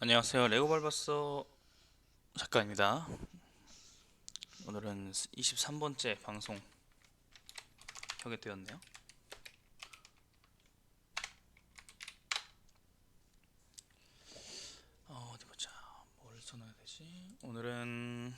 안녕하세요. 레고발바서 작가입니다. 오늘은 23번째 방송 켜게 되었네요. 어디 보자. 뭘 써놔야 되지? 오늘은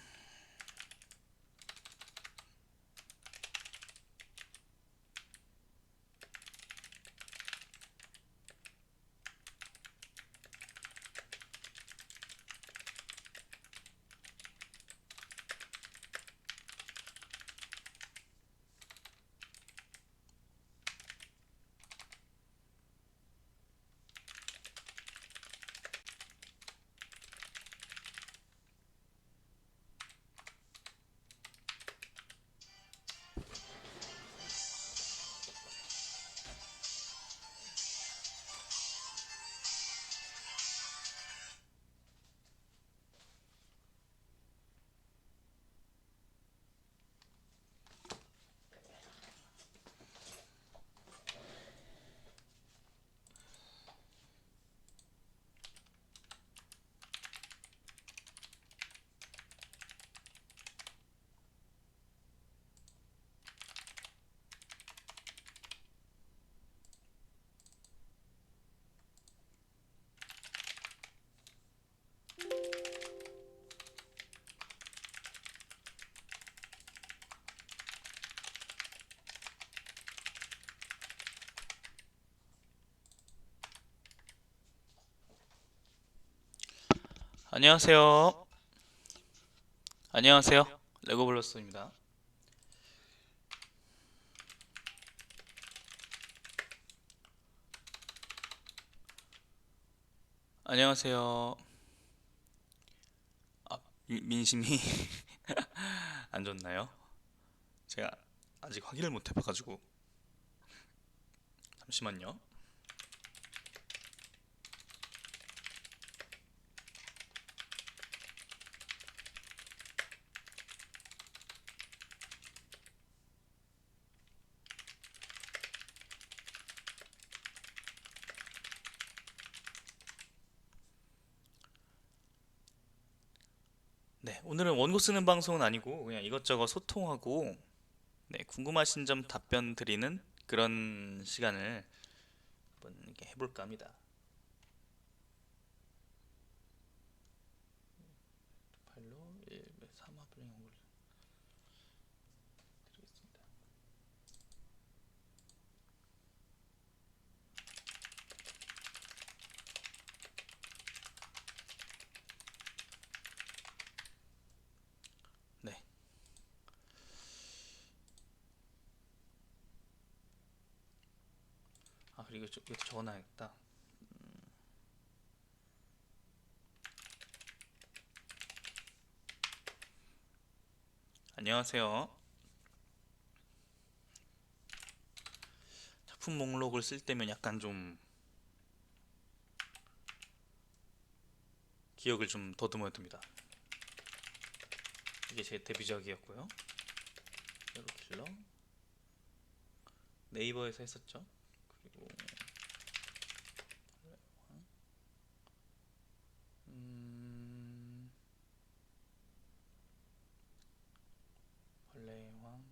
안녕하세요. 안녕하세요. 레고블러스입니다. 안녕하세요. 아, 민심이 안 좋나요? 제가 아직 확인을 못 해봐가지고 잠시만요. 네, 오늘은 원고 쓰는 방송은 아니고 그냥 이것저것 소통하고 궁금하신 점 답변 드리는 그런 시간을 한번 이렇게 해볼까 합니다. 파일로 3화 블링 드리겠습니다. 네. 아, 그리고 이것도 적어놔야겠다. 안녕하세요. 작품 목록을 쓸 때면 약간 좀 기억을 좀 더듬어야 됩니다. 이게 제 데뷔작이었고요. 히어로킬러 네이버에서 했었죠. 그리고 음, 벌레의 왕.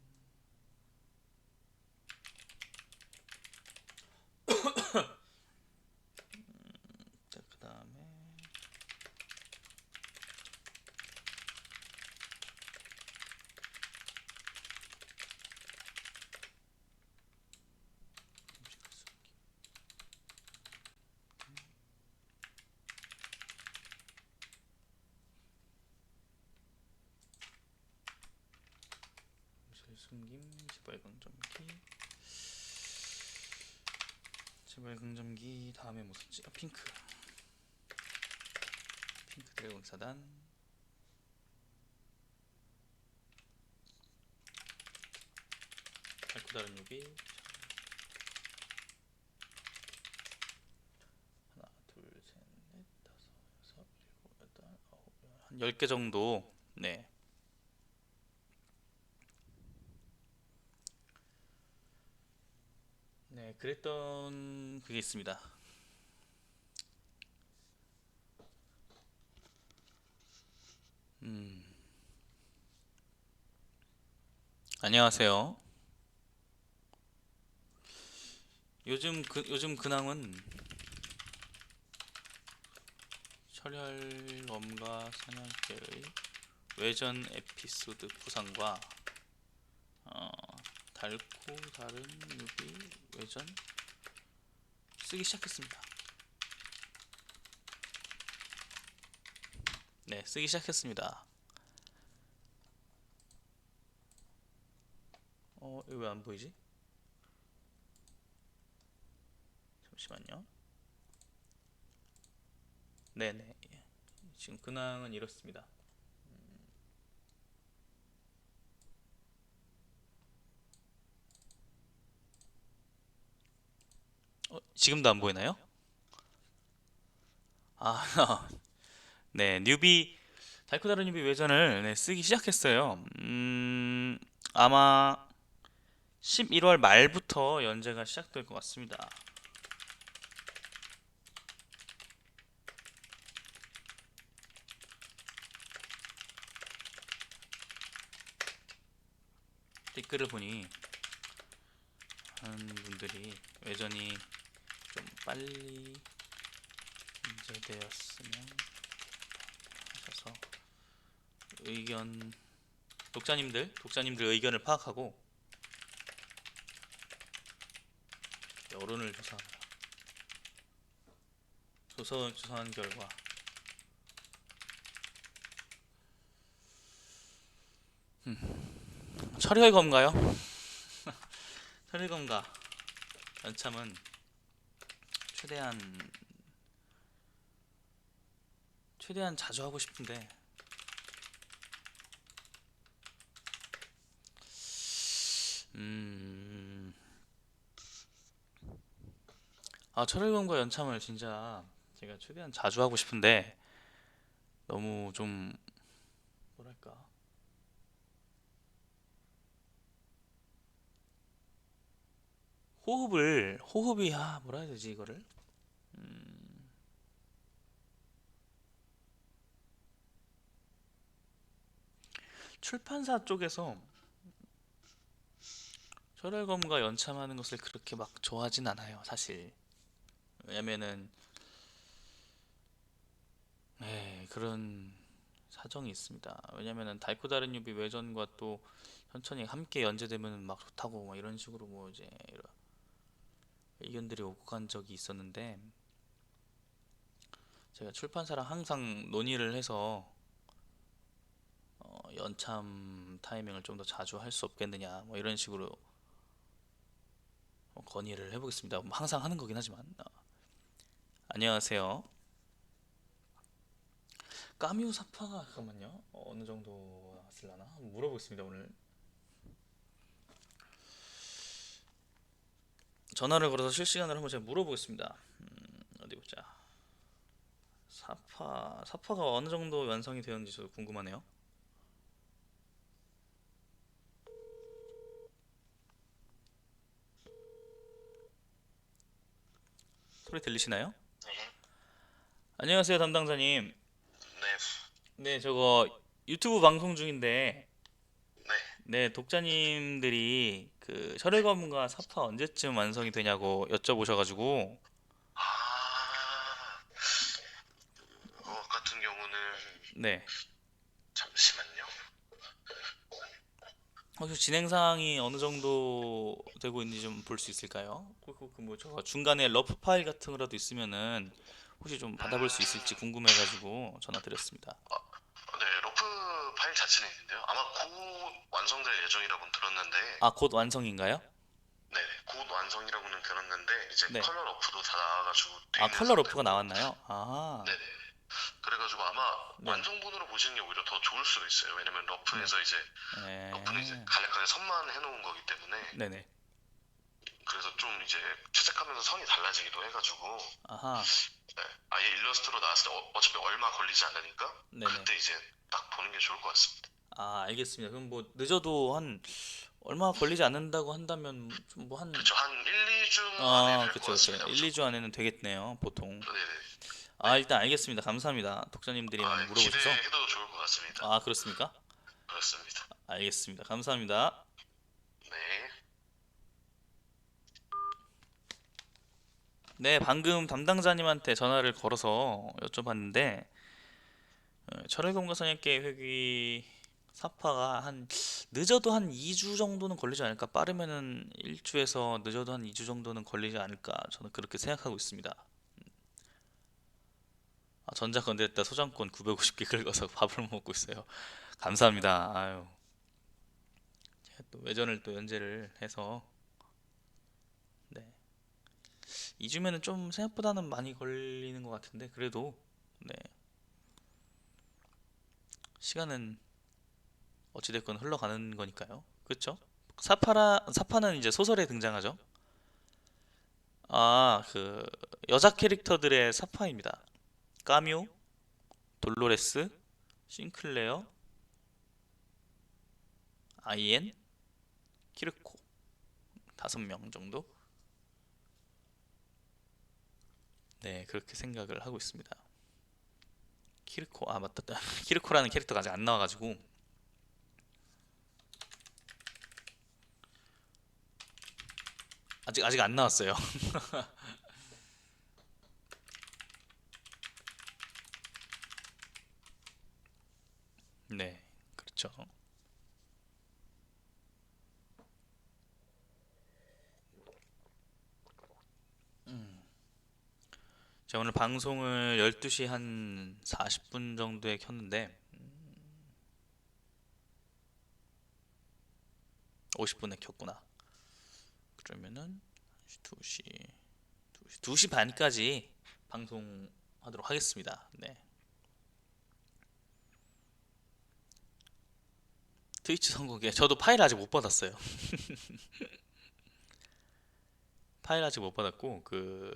자, 그 다음에 숨김, 재발광점기 다음에 뭐 썼지? 아, 핑크 드래곤 사단, 밝고 다른 유비. 하나, 둘, 셋, 넷, 다섯, 여섯, 일곱, 여덟, 아홉, 한 10개 정도. 네. 네, 그랬던 그게 있습니다. 음, 안녕하세요. 요즘 근황은 철혈검과 사냥개의 외전 에피소드 부상과 어, 달코 다른 유비 외전 쓰기 시작했습니다. 네, 쓰기 시작했습니다. 이거 왜 안 보이지? 잠시만요. 네네. 지금 근황은 이렇습니다. 지금도 안 보이나요? 아, 네, 달코 다른 유비 외전을 네, 쓰기 시작했어요. 아마 11월 말부터 연재가 시작될 것 같습니다. 댓글을 보니 많은 분들이 외전이 좀 빨리 인쇄되었으면 하셔서 의견 독자님들 의견을 파악하고 여론을 조사한 결과 철혈검가요? 철혈검가 연참은 최대한 자주 하고 싶은데 음, 철혈검과 연참을 진짜 제가 최대한 자주 하고 싶은데 너무 좀 뭐랄까 호흡이 뭐라 해야 되지 이거를 출판사 쪽에서 철혈검과 연참하는 것을 그렇게 막 좋아하진 않아요 사실. 왜냐면은 그런 사정이 있습니다. 왜냐면은 달코 다른 유비 외전과 또 천천히 함께 연재되면 막 좋다고 막 이런 식으로 뭐 이제 이런 의견들이 오고 간 적이 있었는데 제가 출판사랑 항상 논의를 해서 연참 타이밍을 좀 더 자주 할 수 없겠느냐 뭐 이런 식으로 건의를 해보겠습니다. 뭐 항상 하는 거긴 하지만 안녕하세요. 까뮤 사파가 잠깐만요. 어느 정도 나왔을라나 한번 물어보겠습니다. 오늘 전화를 걸어서 실시간으로 한번 제가 물어보겠습니다. 어디 보자. 사파가 어느 정도 완성이 되었는지 저도 궁금하네요. 소리 들리시나요? 네, 안녕하세요, 담당자님. 네, 네, 저거 유튜브 방송 중인데, 네. 네, 독자님들이 그 셔틀검과 사파 언제쯤 완성이 되냐고 여쭤보셔가지고, 아, 그거 같은 경우는 네, 잠시만요. 혹시 진행 사항이 어느 정도 되고 있는지 좀 볼 수 있을까요? 뭐 저 중간에 러프 파일 같은 거라도 있으면은 혹시 좀 받아볼 수 있을지 궁금해가지고 전화 드렸습니다. 네, 러프 파일 자체는 있는데요. 아마 곧 완성될 예정이라고는 들었는데, 곧 완성인가요? 네, 곧 완성이라고는 들었는데, 이제 네. 컬러 러프도 다 나와가지고 돼 있는 컬러 러프가 상태고, 나왔나요? 네네. 그래가지고 아마 네, 완성본으로 보시는 게 오히려 더 좋을 수도 있어요. 왜냐면 네. 러프는 이제 에, 간략하게 선만 해놓은 거기 때문에, 네네. 그래서 좀 이제 채색하면서 선이 달라지기도 해가지고, 아하, 네, 아예 일러스트로 나왔을 때 어차피 얼마 걸리지 않으니까 네네. 그때 이제 딱 보는 게 좋을 것 같습니다. 알겠습니다. 그럼 뭐 늦어도 한 얼마 걸리지 않는다고 한다면 좀 뭐 한, 그렇죠. 한 1, 2주 안에 될 것 그쵸, 그쵸. 같습니다. 1, 2주 무조건. 안에는 되겠네요, 보통. 네네. 네. 아, 일단 알겠습니다. 감사합니다. 독자님들이 많이 물어보셔서. 기대해도 좋을 것 같습니다. 아, 그렇습니까? 그렇습니다. 알겠습니다. 감사합니다. 네. 네, 방금 담당자님한테 전화를 걸어서 여쭤봤는데, 철혈검과선약계 회귀 사파가 늦어도 한 2주 정도는 걸리지 않을까? 빠르면은 1주에서 늦어도 한 2주 정도는 걸리지 않을까? 저는 그렇게 생각하고 있습니다. 아, 전자건드렸다 소장권 950개 긁어서 밥을 먹고 있어요. 감사합니다. 아유, 제가 또 외전을 또 연재를 해서, 네. 2주면은 좀 생각보다는 많이 걸리는 것 같은데, 그래도, 네. 시간은 어찌됐건 흘러가는 거니까요. 그렇죠? 사파는 이제 소설에 등장하죠. 아, 그 여자 캐릭터들의 사파입니다. 까뮤, 돌로레스, 싱클레어, 아이엔, 키르코 5명 정도. 네, 그렇게 생각을 하고 있습니다. 키르코, 아 맞다, 키르코라는 캐릭터가 아직 안 나와가지고 아직 안 나왔어요. 네, 그렇죠. 제가 오늘 방송을 12시 한 40분 정도에 켰는데 50분에 켰구나. 그러면은 2시, 2시 반까지 방송하도록 하겠습니다. 네. 트위치 선곡에 저도 파일 아직 못 받았어요. 파일 아직 못 받았고 그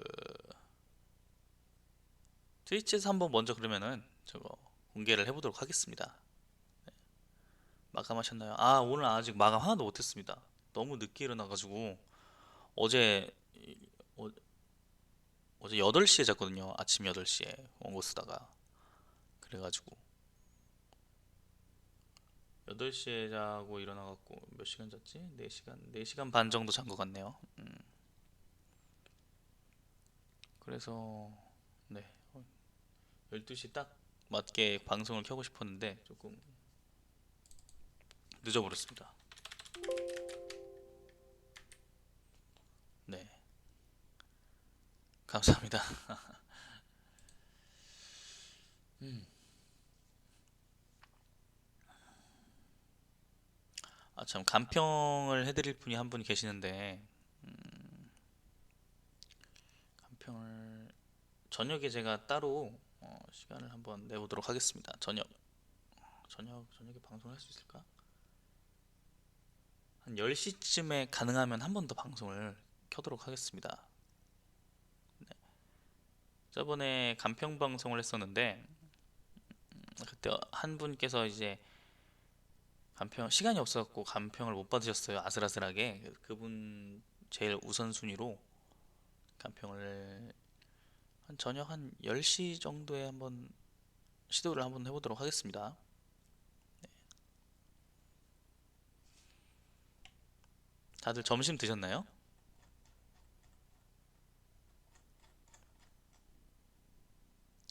트위치에서 한번 먼저 그러면은 저거 공개를 해보도록 하겠습니다. 마감하셨나요? 아, 오늘 아직 마감 하나도 못했습니다. 너무 늦게 일어나가지고 어제 어, 어제 8시에 잤거든요. 아침 8시에 원고 쓰다가 그래가지고 8시에 자고 일어나갖고 몇 시간 잤지? 4시간 반 정도 잔 것 같네요. 그래서 네, 12시 딱 맞게 방송을 켜고 싶었는데 조금 늦어버렸습니다. 네, 감사합니다. 아, 참 간평을 해드릴 분이 한 분 계시는데 간평을 저녁에 제가 따로 시간을 한번 내보도록 하겠습니다. 저녁에 방송할 수 있을까? 한 10시쯤에 가능하면 한 번 더 방송을 켜도록 하겠습니다. 저번에 간평 방송을 했었는데 그때 한 분께서 이제 간평 시간이 없어갖고 간평을 못 받으셨어요. 아슬아슬하게 그분 제일 우선순위로 간평을 한 저녁 한 10시 정도에 한번 시도를 한번 해보도록 하겠습니다. 다들 점심 드셨나요?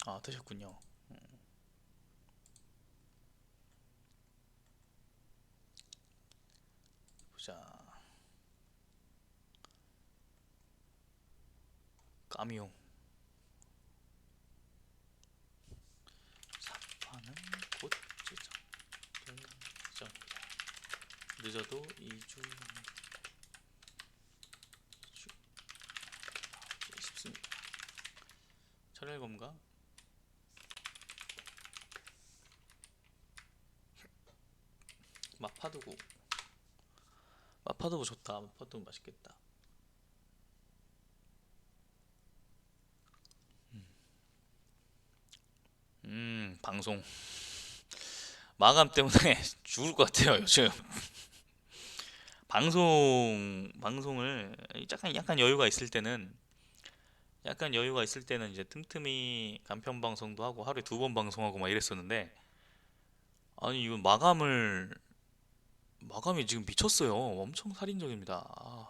아, 드셨군요. 보자. 까미용. 사파는 곧 예정입니다. 늦어도 2주 싶습니다. 철혈검과 마파두부. 마파두부 좋다. 마파두부 맛있겠다. 방송 마감 때문에 죽을 것 같아요, 요즘. 방송을 약간 여유가 있을 때는 약간 여유가 있을 때는 이제 틈틈이 간편 방송도 하고 하루에 2번 방송하고 막 이랬었는데, 아니 이건 마감이 지금 미쳤어요. 엄청 살인적입니다.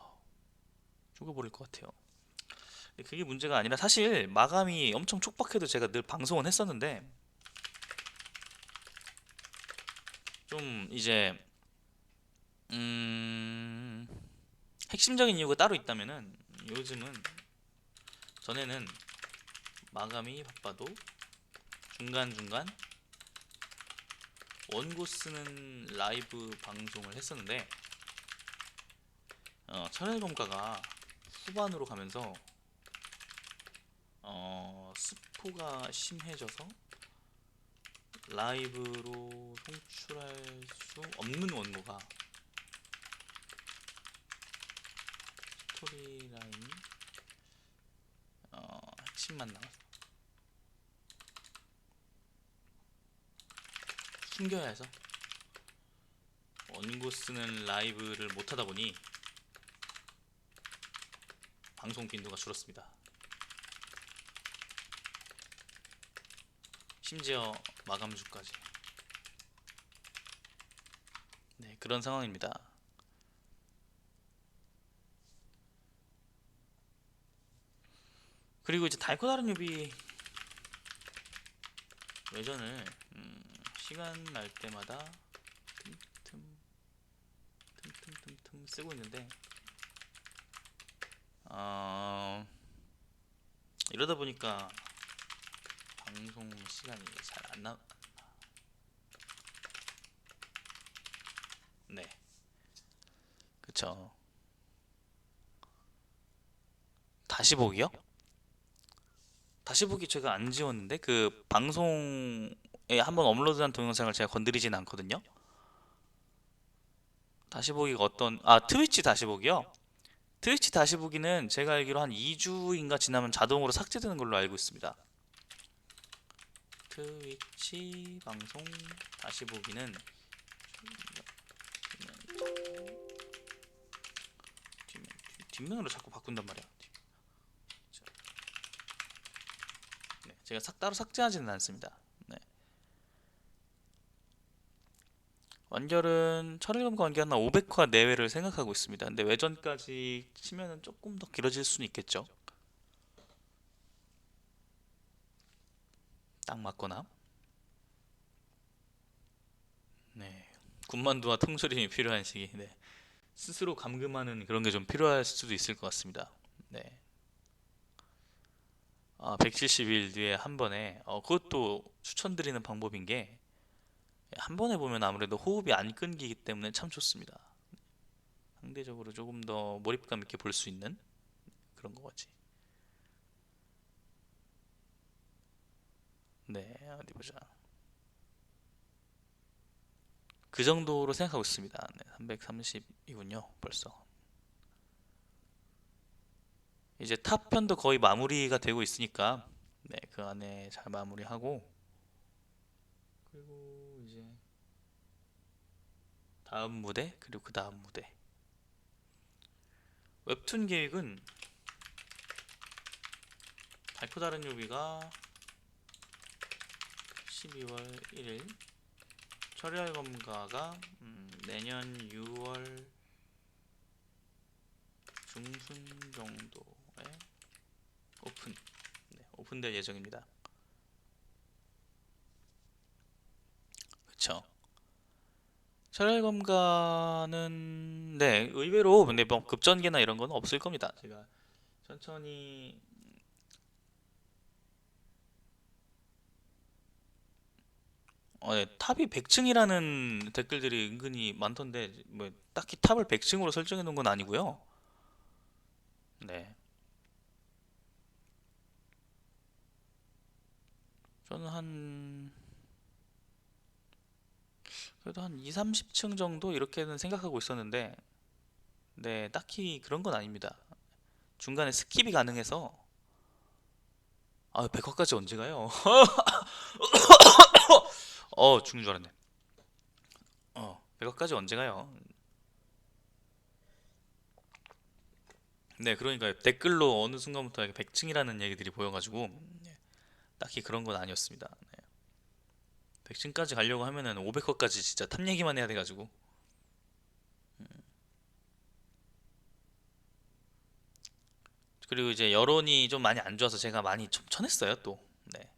죽어버릴 것 같아요. 근데 그게 문제가 아니라, 사실 마감이 엄청 촉박해도 제가 늘 방송은 했었는데, 좀 이제 음 핵심적인 이유가 따로 있다면은, 요즘은, 전에는 마감이 바빠도 중간중간 원고 쓰는 라이브 방송을 했었는데, 천연검가가 후반으로 가면서 스포가 심해져서 라이브로 송출할 수 없는 원고가, 스토리라인이 핵심만 남아서 숨겨야 해서 원고 쓰는 라이브를 못하다 보니 방송 빈도가 줄었습니다. 심지어 마감주까지. 네, 그런 상황입니다. 그리고 이제 달고 다른 유비 외전을 시간 날 때마다 틈틈 틈틈 쓰고 있는데, 이러다 보니까 방송 시간이 잘 안 나. 네, 그쵸. 다시 보기요? 다시 보기 제가 안 지웠는데, 그 방송에 한번 업로드한 동영상을 제가 건드리진 않거든요. 다시 보기가 트위치 다시 보기요? 트위치 다시 보기는 제가 알기로 한 2주인가 지나면 자동으로 삭제되는 걸로 알고 있습니다. 트위치 방송 다시 보기는 뒷면으로 자꾸 바꾼단 말이야. 네, 제가 따로 삭제하지는 않습니다. 네. 완결은 철일검과 완결 한 500화 내외를 생각하고 있습니다. 근데 외전까지 치면은 조금 더 길어질 수는 있겠죠. 딱 맞거나. 네. 군만두와 통조림이 필요한 시기. 네. 스스로 감금하는 그런 게 좀 필요할 수도 있을 것 같습니다. 네. 170일 뒤에 한 번에, 그것도 추천드리는 방법인 게, 한 번에 보면 아무래도 호흡이 안 끊기기 때문에 참 좋습니다. 상대적으로 조금 더 몰입감 있게 볼 수 있는 그런 거지. 네, 어디 보자. 그 정도로 생각하고 있습니다. 네, 330이군요, 벌써. 이제 탑 편도 거의 마무리가 되고 있으니까, 네, 그 안에 잘 마무리하고, 그리고 이제 다음 무대, 그리고 그 다음 무대. 웹툰 계획은 달코 다른 요비가 12월 1일, 철혈 검가가 내년 6월 중순 정도에 오픈될 예정입니다. 그쵸. 철혈 검가는, 네, 의외로 근데 뭐 급전개나 이런 건 없을 겁니다. 제가 천천히, 네, 탑이 100층이라는 댓글들이 은근히 많던데, 뭐 딱히 탑을 100층으로 설정해 놓은 건 아니고요. 네, 저는 그래도 한 2, 30층 정도 이렇게는 생각하고 있었는데, 네, 딱히 그런 건 아닙니다. 중간에 스킵이 가능해서. 100화까지 언제 가요? 죽는 줄 알았네. 100화까지 언제 가요? 네, 그러니까 댓글로 어느 순간부터 100층이라는 얘기들이 보여가지고 딱히 그런 건 아니었습니다. 네. 100층까지 가려고 하면은 500호까지 진짜 탑 얘기만 해야 돼가지고. 그리고 이제 여론이 좀 많이 안 좋아서 제가 많이 좀 쳐냈어요 또. 네.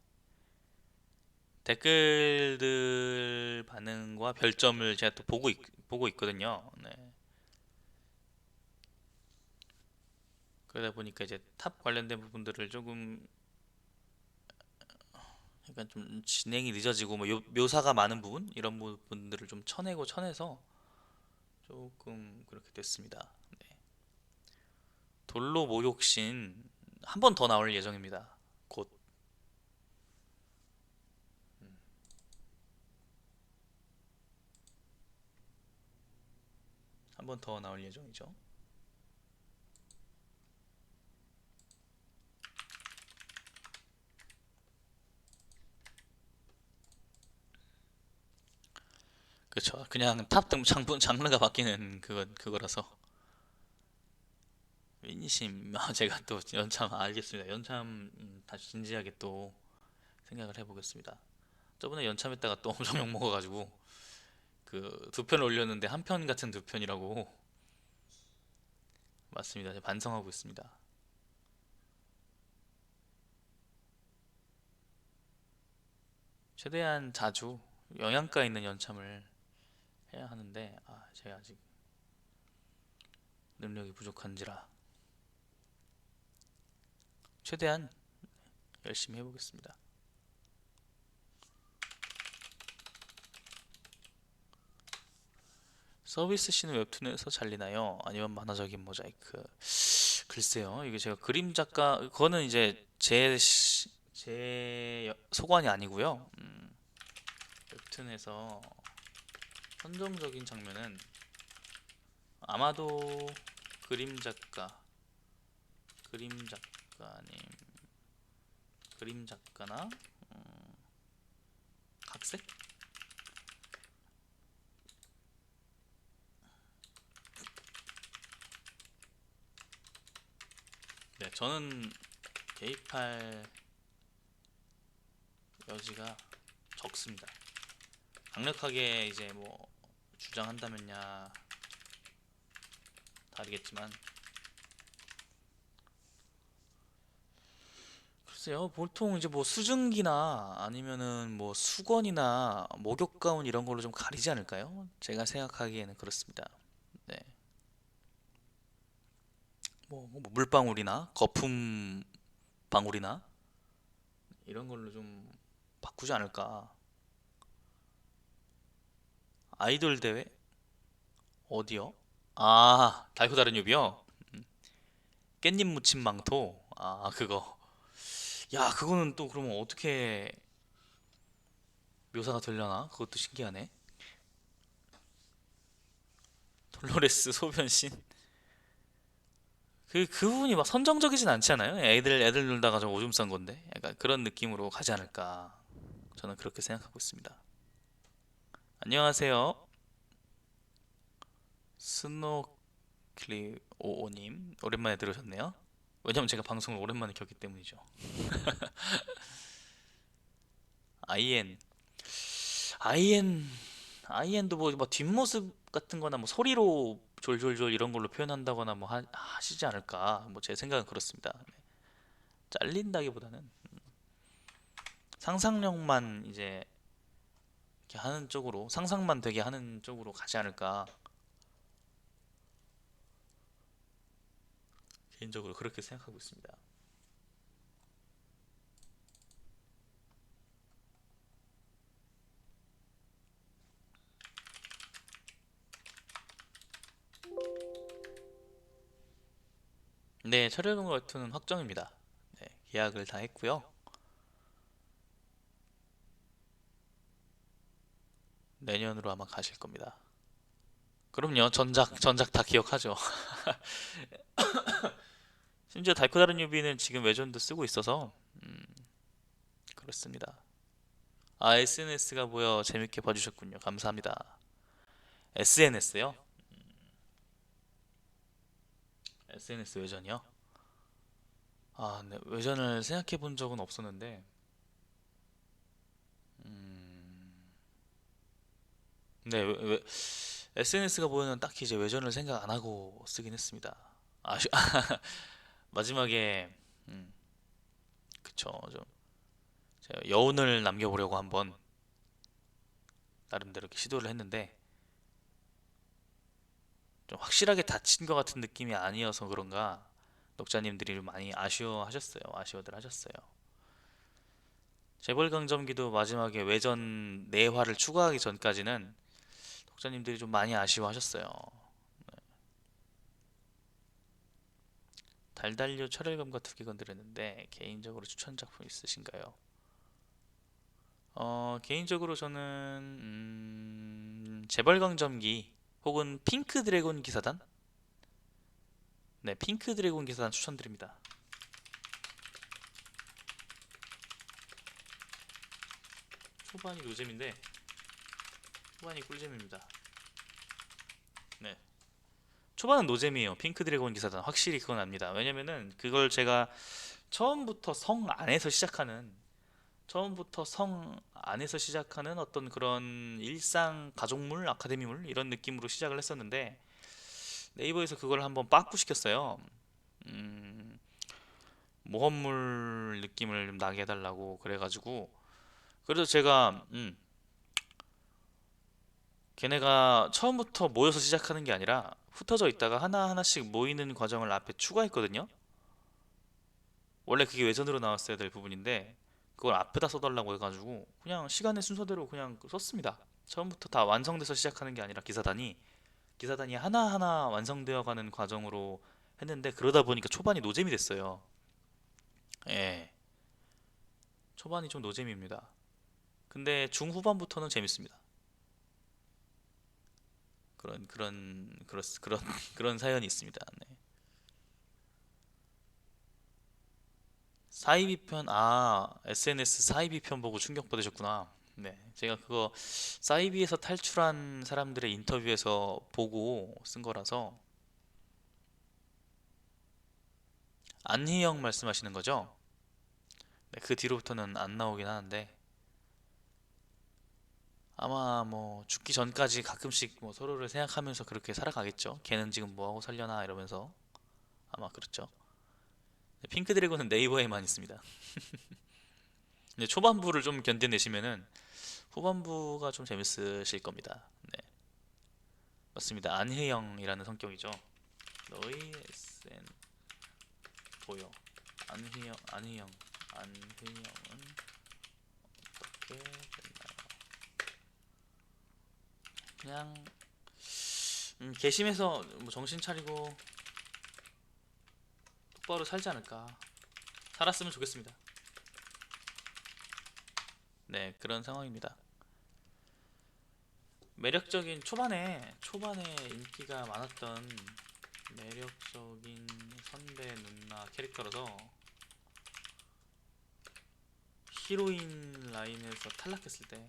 댓글들 반응과 별점을 제가 또 보고 있거든요. 네. 그러다 보니까 이제 탑 관련된 부분들을 조금 약간 좀 진행이 늦어지고 뭐 묘사가 많은 부분 이런 부분들을 좀 쳐내서 조금 그렇게 됐습니다. 네. 돌로 모욕신 한 번 더 나올 예정입니다. 곧 한 번 더 나올 예정이죠. 그렇죠. 그냥 탑 등 장르가 바뀌는 그거라서. 인심 제가 또 연참 알겠습니다. 연참 다시 진지하게 또 생각을 해보겠습니다. 저번에 연참했다가 또 엄청 욕 먹어가지고 그 두 편 올렸는데 한 편 같은 두 편이라고. 맞습니다. 제가 반성하고 있습니다. 최대한 자주 영양가 있는 연참을 해야 하는데 제가 아직 능력이 부족한지라 최대한 열심히 해보겠습니다. 서비스 씬은 웹툰에서 잘리나요? 아니면 만화적인 모자이크? 글쎄요. 이게 제가 그림 작가 그거는 이제 제 소관이 아니고요. 웹툰에서 선정적인 장면은 아마도 그림 작가, 그림 작가님, 그림 작가나 각색? 네, 저는 개입할 여지가 적습니다. 강력하게 이제 뭐 주장한다면야 다르겠지만 글쎄요, 보통 이제 뭐 수증기나 아니면은 뭐 수건이나 목욕 가운 이런 걸로 좀 가리지 않을까요? 제가 생각하기에는 그렇습니다. 네, 뭐 물방울이나 거품 방울이나 이런 걸로 좀 바꾸지 않을까. 아이돌 대회 어디요? 달고 다른 유비요? 깻잎 무침 망토. 그거. 야, 그거는 또 그러면 어떻게 묘사가 되려나? 그것도 신기하네. 톨로레스 소변신. 그 부분이 막 선정적이진 않지 않아요? 애들 놀다가 저 오줌 싼 건데. 약간 그런 느낌으로 가지 않을까. 저는 그렇게 생각하고 있습니다. 안녕하세요. 스노클리 오오님. 오랜만에 들으셨네요. 왜냐면 제가 방송을 오랜만에 켰기 때문이죠. IN. IN. IN도 뭐 뒷모습 같은 거나 뭐 소리로 졸졸졸 이런 걸로 표현한다거나 뭐 하시지 않을까. 뭐 제 생각은 그렇습니다. 네. 잘린다기보다는 상상력만 이제 이렇게 하는 쪽으로 상상만 되게 하는 쪽으로 가지 않을까 개인적으로 그렇게 생각하고 있습니다. 네, 철혈금 같은 확정입니다. 네, 계약을 다 했고요. 내년으로 아마 가실 겁니다. 그럼요, 전작 다 기억하죠. 심지어 달코 다른 유비는 지금 외전도 쓰고 있어서 그렇습니다. SNS가 모여 재밌게 봐주셨군요. 감사합니다. SNS요? SNS 외전이요? 아, 네. 외전을 생각해 본 적은 없었는데, 음, 네, SNS가 보면은 딱히 이제 외전을 생각 안 하고 쓰긴 했습니다. 아쉬, 마지막에, 음, 그쵸. 좀, 제가 여운을 남겨보려고 한번, 나름대로 이렇게 시도를 했는데, 좀 확실하게 다친 것 같은 느낌이 아니어서 그런가, 독자님들이 좀 많이 아쉬워하셨어요. 아쉬워들 하셨어요. 재벌강점기도 마지막에 외전 내화를 추가하기 전까지는 독자님들이 좀 많이 아쉬워하셨어요. 달달료 철혈검과 투기 건드렸는데 개인적으로 추천 작품 있으신가요? 개인적으로 저는 재벌강점기 혹은 핑크 드래곤 기사단? 네, 핑크 드래곤 기사단 추천드립니다. 초반이 노잼인데 후반이 꿀잼입니다. 네, 초반은 노잼이에요. 핑크 드래곤 기사단 확실히 그건 압니다. 왜냐면은 그걸 제가 처음부터 성 안에서 시작하는 처음부터 성 안에서 시작하는 어떤 그런 일상 가족물, 아카데미물 이런 느낌으로 시작을 했었는데 네이버에서 그걸 한번 빠꾸 시켰어요. 음, 모험물 느낌을 좀 나게 해달라고 그래가지고 그래서 제가 걔네가 처음부터 모여서 시작하는 게 아니라 흩어져 있다가 하나하나씩 모이는 과정을 앞에 추가했거든요. 원래 그게 외전으로 나왔어야 될 부분인데 그걸 앞에다 써달라고 해가지고 그냥 시간의 순서대로 그냥 썼습니다. 처음부터 다 완성돼서 시작하는 게 아니라 기사단이 하나하나 완성되어가는 과정으로 했는데 그러다 보니까 초반이 노잼이 됐어요. 예, 초반이 좀 노잼입니다. 근데 중후반부터는 재밌습니다. 그런 그런 사연이 있습니다. 네. 사이비 편, SNS 사이비 편 보고 충격받으셨구나. 네, 제가 그거 사이비에서 탈출한 사람들의 인터뷰에서 보고 쓴 거라서 안희영 말씀하시는 거죠? 네, 그 뒤로부터는 안 나오긴 하는데 아마 뭐 죽기 전까지 가끔씩 뭐 서로를 생각하면서 그렇게 살아가겠죠. 걔는 지금 뭐 하고 살려나 이러면서 아마 그렇죠. 네, 핑크 드래곤은 네이버에만 있습니다. 근데 초반부를 좀 견뎌내시면은 후반부가 좀 재밌으실 겁니다. 네, 맞습니다. 안혜영이라는 성격이죠. 너의 SN 보여. 안혜영은 어떻게 됐나요? 그냥 개심해서 뭐 정신 차리고 똑바로 살지 않을까. 살았으면 좋겠습니다. 네, 그런 상황입니다. 매력적인 초반에 인기가 많았던 매력적인 선배 누나 캐릭터라서 히로인 라인에서 탈락했을 때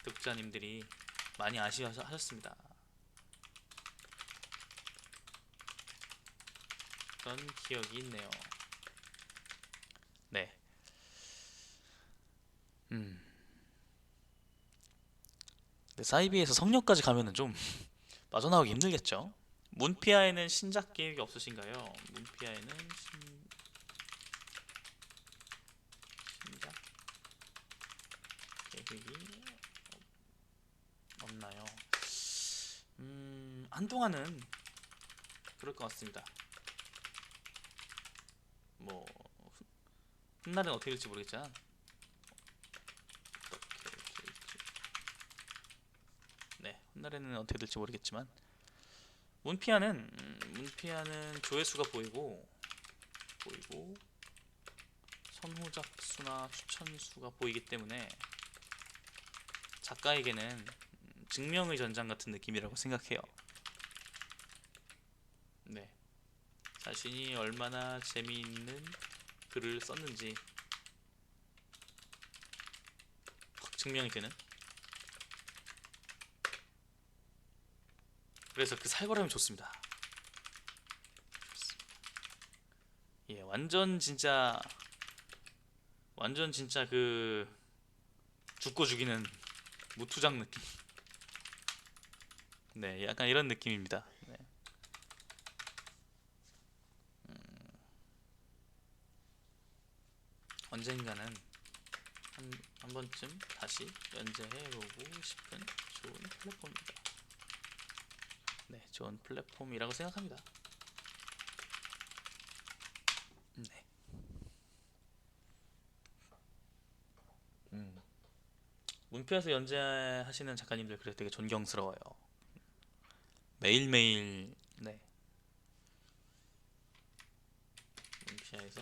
독자님들이 많이 아쉬워하셨습니다. 그런 기억이 있네요. 네. 음. 근데 사이비에서 성역까지 가면은 좀 빠져나오기 힘들겠죠? 문피아에는 신작 계획이 없으신가요? 문피아에는 신작 계획이 없나요? 한동안은 그럴 것 같습니다. 뭐 훗날은 어떻게 될지 모르겠지만 어떻게 될지 네, 훗날에는 어떻게 될지 모르겠지만 문피아는 조회수가 보이고 선호작 수나 추천 수가 보이기 때문에 작가에게는 증명의 전장 같은 느낌이라고 생각해요. 네, 자신이 얼마나 재미있는 글을 썼는지 확 증명이 되는. 그래서 그 살벌함이 좋습니다. 예, 완전 진짜 그 죽고 죽이는 무투장 느낌. 네, 약간 이런 느낌입니다. 네. 언젠가는 한 번쯤 다시 연재해보고 싶은 좋은 플랫폼입니다. 네, 좋은 플랫폼이라고 생각합니다. 네. 문표에서 연재하시는 작가님들 그래도 되게 존경스러워요. 매일매일 네, 문피아에서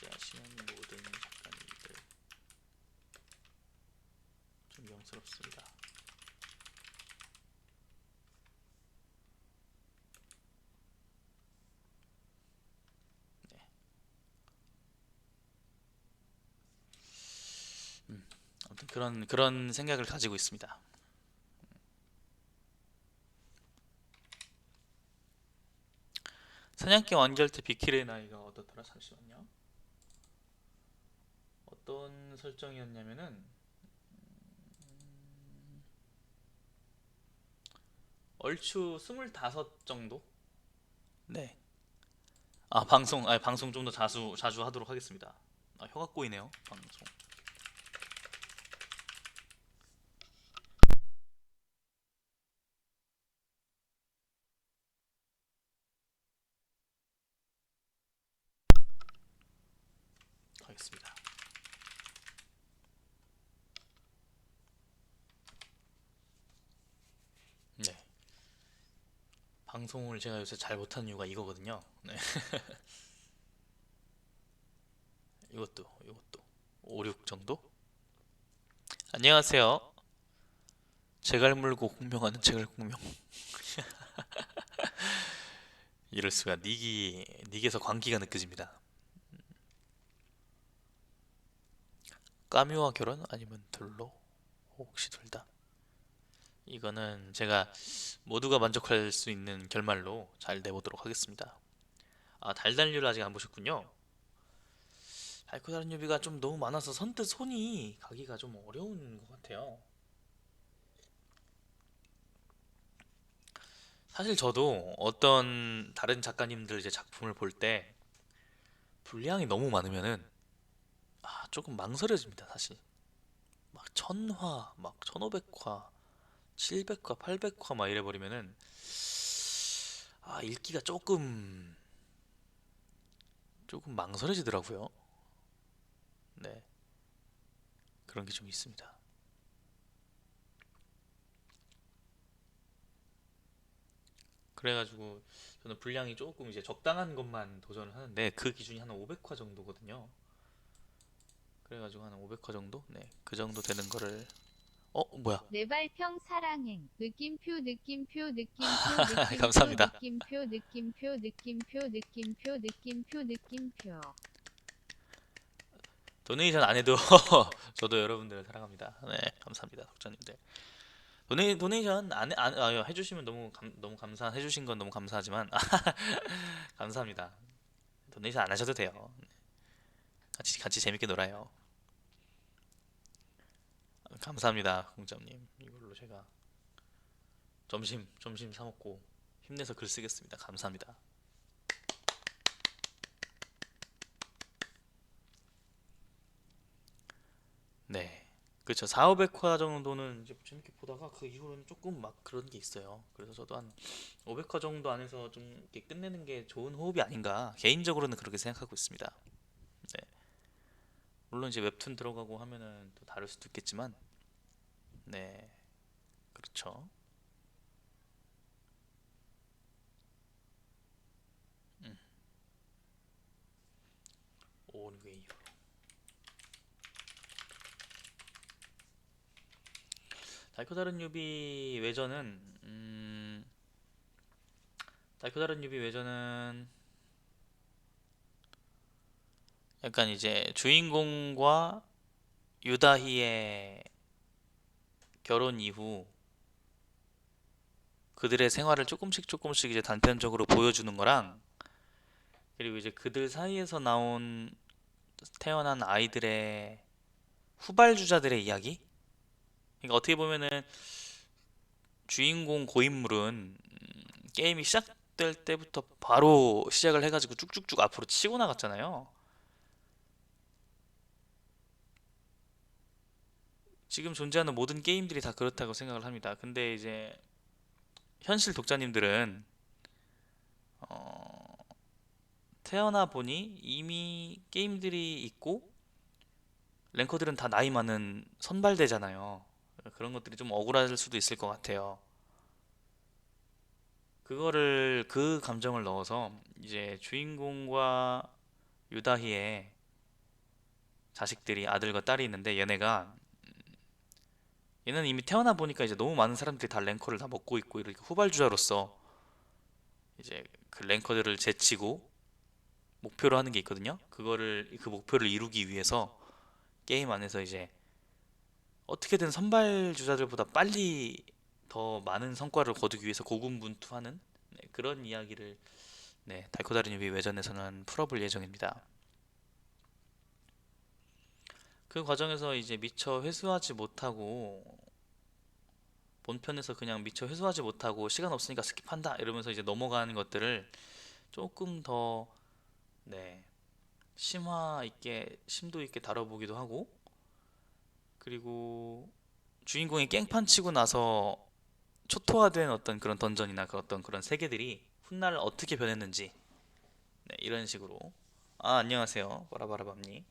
연재하시는 모든 작가님들 존경스럽습니다. 네. 아무튼 그런 생각을 가지고 있습니다. 사냥개 완결태 비킬의 나이가 어떻더라? 잠시만요. 어떤 설정이었냐면은 얼추 25 정도? 네. 방송 좀 더 자주 하도록 하겠습니다. 혀가 꼬이네요. 방송. 하겠습니다. 네. 방송을 제가 요새 잘 못하는 이유가 이거거든요. 네. 이것도 5, 6 정도? 안녕하세요. 제갈 물고 공명하는 제갈 공명. 이럴 수가 닉에서 광기가 느껴집니다. 까뮤와 결혼 아니면 둘로? 혹시 둘 다? 이거는 제가 모두가 만족할 수 있는 결말로 잘 내보도록 하겠습니다. 달달류를 아직 안 보셨군요. 달고 다른 유비가 좀 너무 많아서 선뜻 손이 가기가 좀 어려운 것 같아요. 사실 저도 어떤 다른 작가님들 이제 작품을 볼 때 분량이 너무 많으면은 조금 망설여집니다, 사실. 막 1000화, 막 1500화, 700화, 800화 막 이래 버리면은 읽기가 조금 망설여지더라고요. 네. 그런 게 좀 있습니다. 그래가지고 저는 분량이 조금 이제 적당한 것만 도전을 하는데 그 기준이 한 500화 정도거든요. 그래가지고 한 500화 정도? 네, 그 정도 되는 거를 뭐야? 내발평 사랑행 느낌표 감사합니다. 느낌표 도네이션 안 해도 저도 여러분들을 사랑합니다. 네, 감사합니다, 독자님들. 도네이션 해주시면 너무 해주신 건 너무 감사하지만 감사합니다. 도네이션 안 하셔도 돼요. 같이 재밌게 놀아요. 감사합니다, 공짜님. 이걸로 제가 점심 사 먹고 힘내서 글 쓰겠습니다. 감사합니다. 네. 그렇죠. 4, 500화 정도는 이제 재밌게 보다가 그 이후로는 조금 막 그런 게 있어요. 그래서 저도 한 500화 정도 안에서 좀 이렇게 끝내는 게 좋은 호흡이 아닌가. 개인적으로는 그렇게 생각하고 있습니다. 네. 물론 이제 웹툰 들어가고 하면은 또 다를 수도 있겠지만, 네. 그렇죠. 음. 온웨이. 달코 다른 유비 외전은 달코 다른 유비 외전은 약간 이제 주인공과 유다희의 결혼 이후 그들의 생활을 조금씩 조금씩 이제 단편적으로 보여주는 거랑, 그리고 이제 그들 사이에서 나온 태어난 아이들의 후발주자들의 이야기? 그러니까 어떻게 보면은 주인공 고인물은 게임이 시작될 때부터 바로 시작을 해가지고 쭉쭉쭉 앞으로 치고 나갔잖아요. 지금 존재하는 모든 게임들이 다 그렇다고 생각을 합니다. 근데 이제 현실 독자님들은 어, 태어나 보니 이미 게임들이 있고 랭커들은 다 나이 많은 선발대잖아요. 그런 것들이 좀 억울할 수도 있을 것 같아요. 그거를 그 감정을 넣어서 이제 주인공과 유다희의 자식들이 아들과 딸이 있는데, 얘는 이미 태어나 보니까 이제 너무 많은 사람들이 다 랭커를 다 먹고 있고 이렇게 후발주자로서 이제 그 랭커들을 제치고 목표로 하는 게 있거든요. 그 목표를 이루기 위해서 게임 안에서 이제 어떻게든 선발주자들보다 빨리 더 많은 성과를 거두기 위해서 고군분투하는, 그런 이야기를, 달코다른 유비 외전에서는 풀어볼 예정입니다. 그 과정에서 이제 미처 회수하지 못하고, 본편에서 그냥 미처 회수하지 못하고 시간 없으니까 스킵한다 이러면서 이제 넘어가는 것들을 조금 더, 네, 심화 있게 심도 있게 다뤄보기도 하고, 그리고 주인공이 깽판 치고 나서 초토화된 어떤 그런 던전이나 그 어떤 그런 세계들이 훗날 어떻게 변했는지, 이런 식으로. 아, 안녕하세요, 바라바라밤님.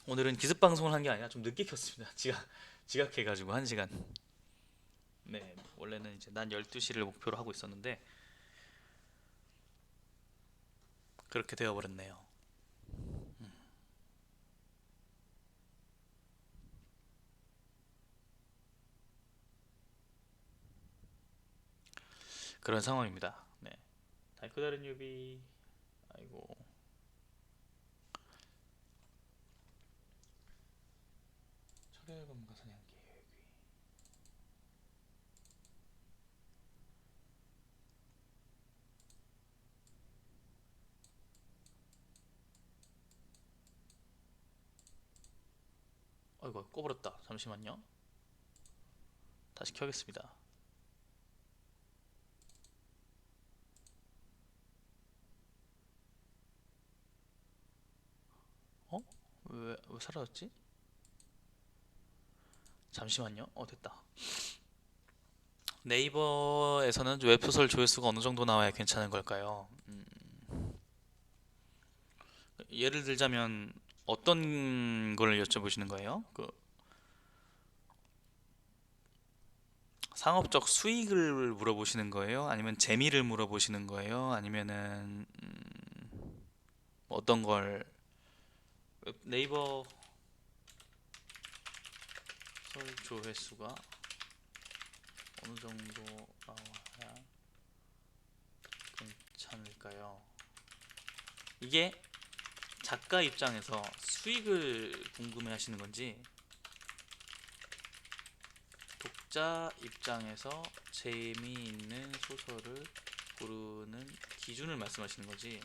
오늘은 기습 방송을 한 게 아니라 좀 늦게 켰습니다. 지각해가지고 1시간. 네, 원래는 이제 난 12시를 목표로 하고 있었는데 그렇게 되어버렸네요. 그런 상황입니다. 네, 달코다른 유비. 아이고, 철혈검과 사냥개 여기. 아이고, 꺼버렸다. 잠시만요. 다시 켜겠습니다. 어? 왜 사라졌지? 잠시만요. 됐다. 네이버에서는 웹소설 조회수가 어느 정도 나와야 괜찮은 걸까요? 예를 들자면 어떤 걸 여쭤보시는 거예요? 그 상업적 수익을 물어보시는 거예요? 아니면 재미를 물어보시는 거예요? 아니면은 어떤 걸, 네이버 설 조회수가 어느 정도 나와야 괜찮을까요? 이게 작가 입장에서 수익을 궁금해 하시는 건지, 독자 입장에서 재미있는 소설을 고르는 기준을 말씀하시는 거지.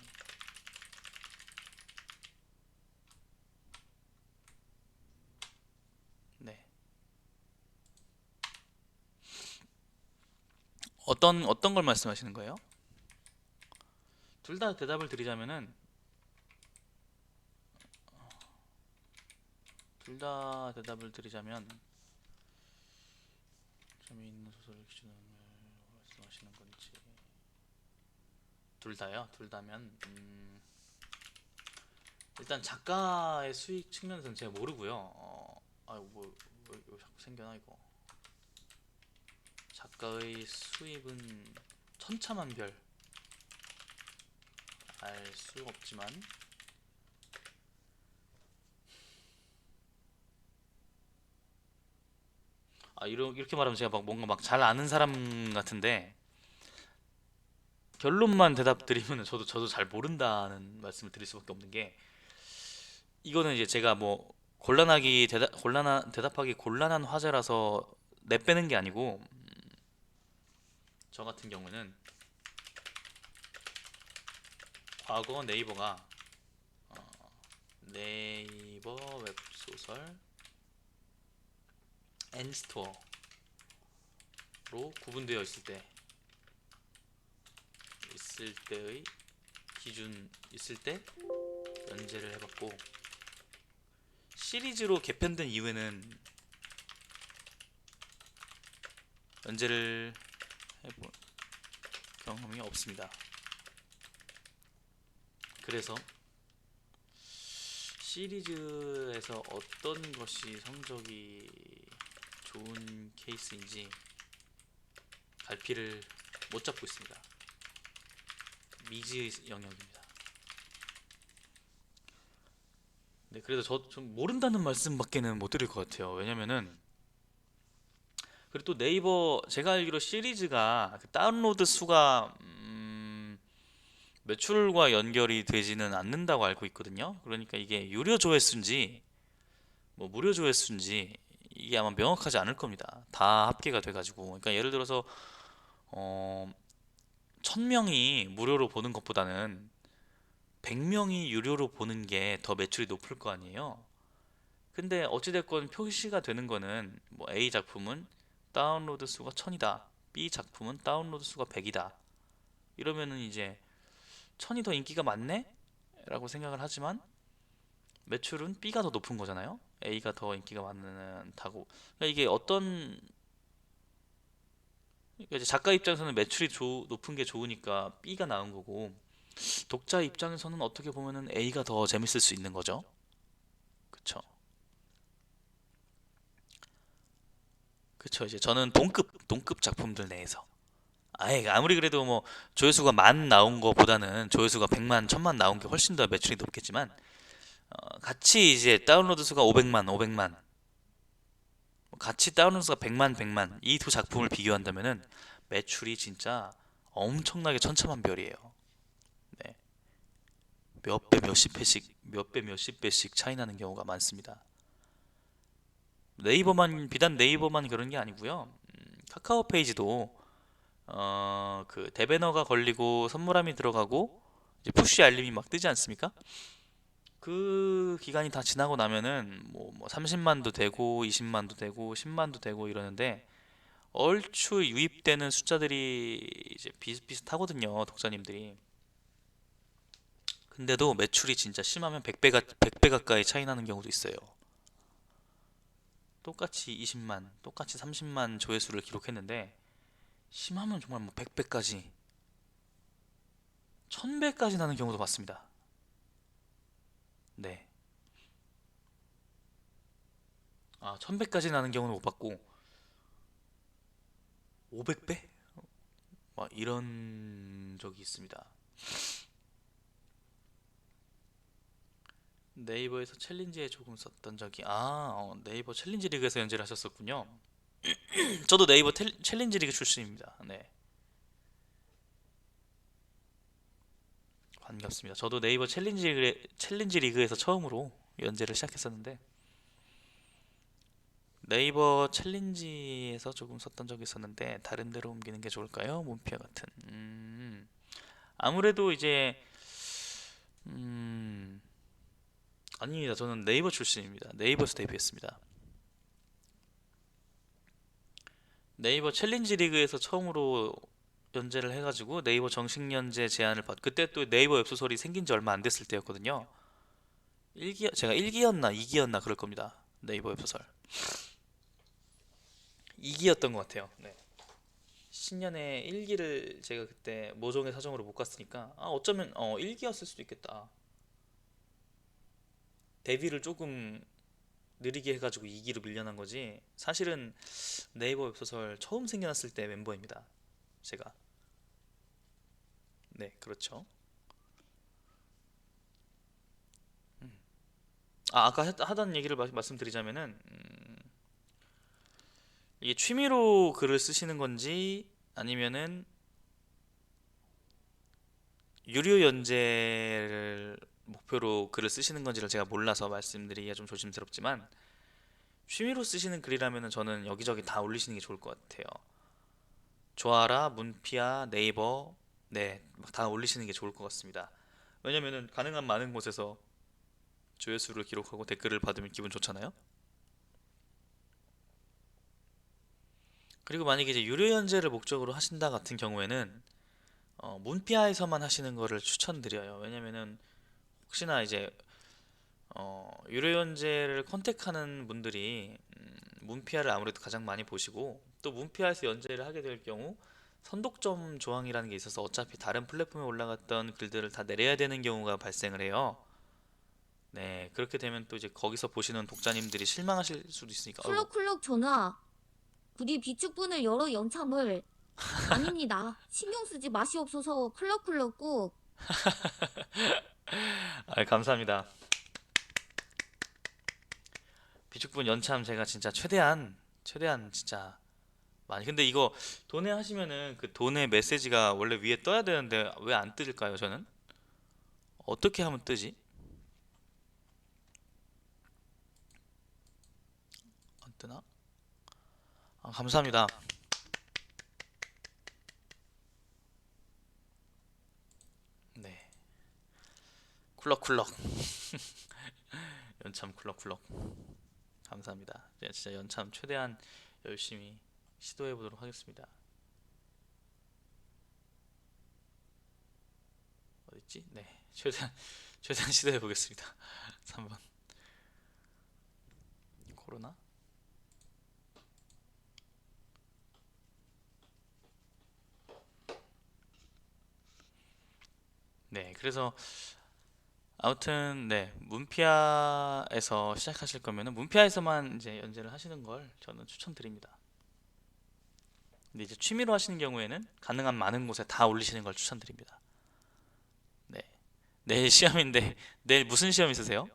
네. 어떤 걸 말씀하시는 거예요? 둘 다 대답을 드리자면은, 둘 다 대답을 드리자면 재미있는 소설 기준을 말씀하시는 건지. 둘 다요? 둘 다면 일단 작가의 수익 측면에서는 제가 모르고요. 아이고, 왜 자꾸 생겨나 이거. 작가의 수입은 천차만별 알 수 없지만, 이렇게 말하면 제가 막 뭔가 막 잘 아는 사람 같은데, 결론만 대답드리면 저도 잘 모른다는 말씀을 드릴 수밖에 없는 게, 이거는 이제 제가 뭐 대답하기 곤란한 화제라서 내빼는 게 아니고 저 같은 경우는 과거 네이버가 네이버 웹소설 N스토어로 구분되어 있을 때의 기준 있을 때 연재를 해봤고, 시리즈로 개편된 이후에는 연재를 해본 경험이 없습니다. 그래서 시리즈에서 어떤 것이 성적이 좋은 케이스인지 갈피를 못 잡고 있습니다. 미지의 영역입니다. 네, 그래서 저 좀 모른다는 말씀밖에는 못 드릴 것 같아요. 왜냐면은 그리고 또 네이버 제가 알기로 시리즈가 그 다운로드 수가 매출과 연결이 되지는 않는다고 알고 있거든요. 그러니까 이게 유료 조회수인지 뭐 무료 조회수인지 이게 아마 명확하지 않을 겁니다. 다 합계가 돼가지고, 그러니까 예를 들어서 어, 1000명이 무료로 보는 것보다는 100명이 유료로 보는 게 더 매출이 높을 거 아니에요. 근데 어찌됐건 표시가 되는 거는 뭐 A 작품은 다운로드 수가 1000이다, B 작품은 다운로드 수가 100이다, 이러면은 이제 1000이 더 인기가 많네? 라고 생각을 하지만 매출은 B가 더 높은 거잖아요. A가 더 인기가 많다고. 그러니까 이게 어떤, 그러니까 이제 작가 입장에서는 매출이 높은 게 좋으니까 B가 나은 거고, 독자 입장에서는 어떻게 보면은 A가 더 재밌을 수 있는 거죠. 그쵸? 그쵸. 이제 저는 동급 작품들 내에서 아예 아무리 그래도 뭐 조회수가 10,000 나온 거보다는 조회수가 100만, 1000만 나온 게 훨씬 더 매출이 높겠지만, 같이 이제 다운로드 수가 500만 같이 다운로드 수가 100만 이 두 작품을 비교한다면은 매출이 진짜 엄청나게 천차만별이에요. 네. 몇 배 몇십 배씩, 몇 배 몇십 배씩 차이 나는 경우가 많습니다. 네이버만, 비단 네이버만 그런 게 아니고요. 카카오 페이지도 그 대배너가 걸리고 선물함이 들어가고 이제 푸시 알림이 막 뜨지 않습니까? 그 기간이 다 지나고 나면은 뭐 30만도 되고 20만도 되고 10만도 되고 이러는데, 얼추 유입되는 숫자들이 이제 비슷비슷하거든요, 독자님들이. 근데도 매출이 진짜 심하면 100배 가까이 차이 나는 경우도 있어요. 똑같이 20만, 똑같이 30만 조회수를 기록했는데 심하면 정말 뭐 100배까지, 1000배까지 나는 경우도 봤습니다. 네. 1000배까지 나는 경우는 못 봤고 500배? 막 이런 적이 있습니다. 네이버에서 챌린지에 조금 썼던 적이, 네이버 챌린지 리그에서 연재를 하셨었군요. 저도 네이버 챌린지 리그 출신입니다. 네, 반갑습니다. 저도 네이버 챌린지 리그에서 처음으로 연재를 시작했었는데, 네이버 챌린지에서 조금 썼던 적이 있었는데 다른 데로 옮기는 게 좋을까요? 문피아 같은. 아무래도 이제 음, 아닙니다. 저는 네이버 출신입니다. 네이버에서 데뷔했습니다. 네이버 챌린지 리그에서 처음으로 연재를 해가지고 네이버 정식 연재 제안을 그때 또 네이버 웹소설이 생긴 지 얼마 안 됐을 때였거든요. 제가 1기였나 2기였나 그럴 겁니다. 네이버 웹소설 2기였던 것 같아요. 네. 신년에 1기를 제가 그때 모종의 사정으로 못 갔으니까, 어쩌면 1기였을 수도 있겠다. 데뷔를 조금 느리게 해가지고 2기로 밀려난 거지. 사실은 네이버 웹소설 처음 생겨났을 때 멤버입니다. 제가. 네, 그렇죠. 아까 하던 얘기를 말씀드리자면은, 이게 취미로 글을 쓰시는 건지 아니면은 유료 연재를 목표로 글을 쓰시는 건지를 제가 몰라서 말씀드리기가 좀 조심스럽지만, 취미로 쓰시는 글이라면은 저는 여기저기 다 올리시는 게 좋을 것 같아요. 조아라, 문피아, 네이버, 네, 막 다 올리시는 게 좋을 것 같습니다. 왜냐면은 가능한 많은 곳에서 조회수를 기록하고 댓글을 받으면 기분 좋잖아요. 그리고 만약에 이제 유료 연재를 목적으로 하신다 같은 경우에는 문피아에서만 하시는 거를 추천드려요. 왜냐면은 혹시나 이제 유료 연재를 컨택하는 분들이 문피아를 아무래도 가장 많이 보시고 또 문피아에서 연재를 하게 될 경우 선독점 조항이라는 게 있어서 어차피 다른 플랫폼에 올라갔던 글들을 다 내려야 되는 경우가 발생을 해요. 네, 그렇게 되면 또 이제 거기서 보시는 독자님들이 실망하실 수도 있으니까, 아이고. 쿨럭쿨럭 전화. 부디 비축분을 열어 연참을. 아닙니다. 신경 쓰지 마시옵소서. 쿨럭쿨럭 꾹. 감사합니다. 비축분 연참 제가 진짜 최대한 진짜 많이. 근데 이거 도내 하시면은 그 도내 메시지가 원래 위에 떠야 되는데 왜 안 뜰까요, 저는? 어떻게 하면 뜨지? 안 뜨나? 감사합니다. 네. 쿨럭쿨럭. 연참 쿨럭쿨럭. 감사합니다. 제가 진짜 연참 최대한 열심히 시도해 보도록 하겠습니다. 어딨지? 네. 최대한 시도해 보겠습니다. 3번. 코로나? 네. 그래서 아무튼 네. 문피아에서 시작하실 거면은 문피아에서만 이제 연재를 하시는 걸 저는 추천드립니다. 근데 이제 취미로 하시는 경우에는 가능한 많은 곳에 다 올리시는 걸 추천드립니다. 네. 내일 시험인데 내일 무슨 시험 있으세요?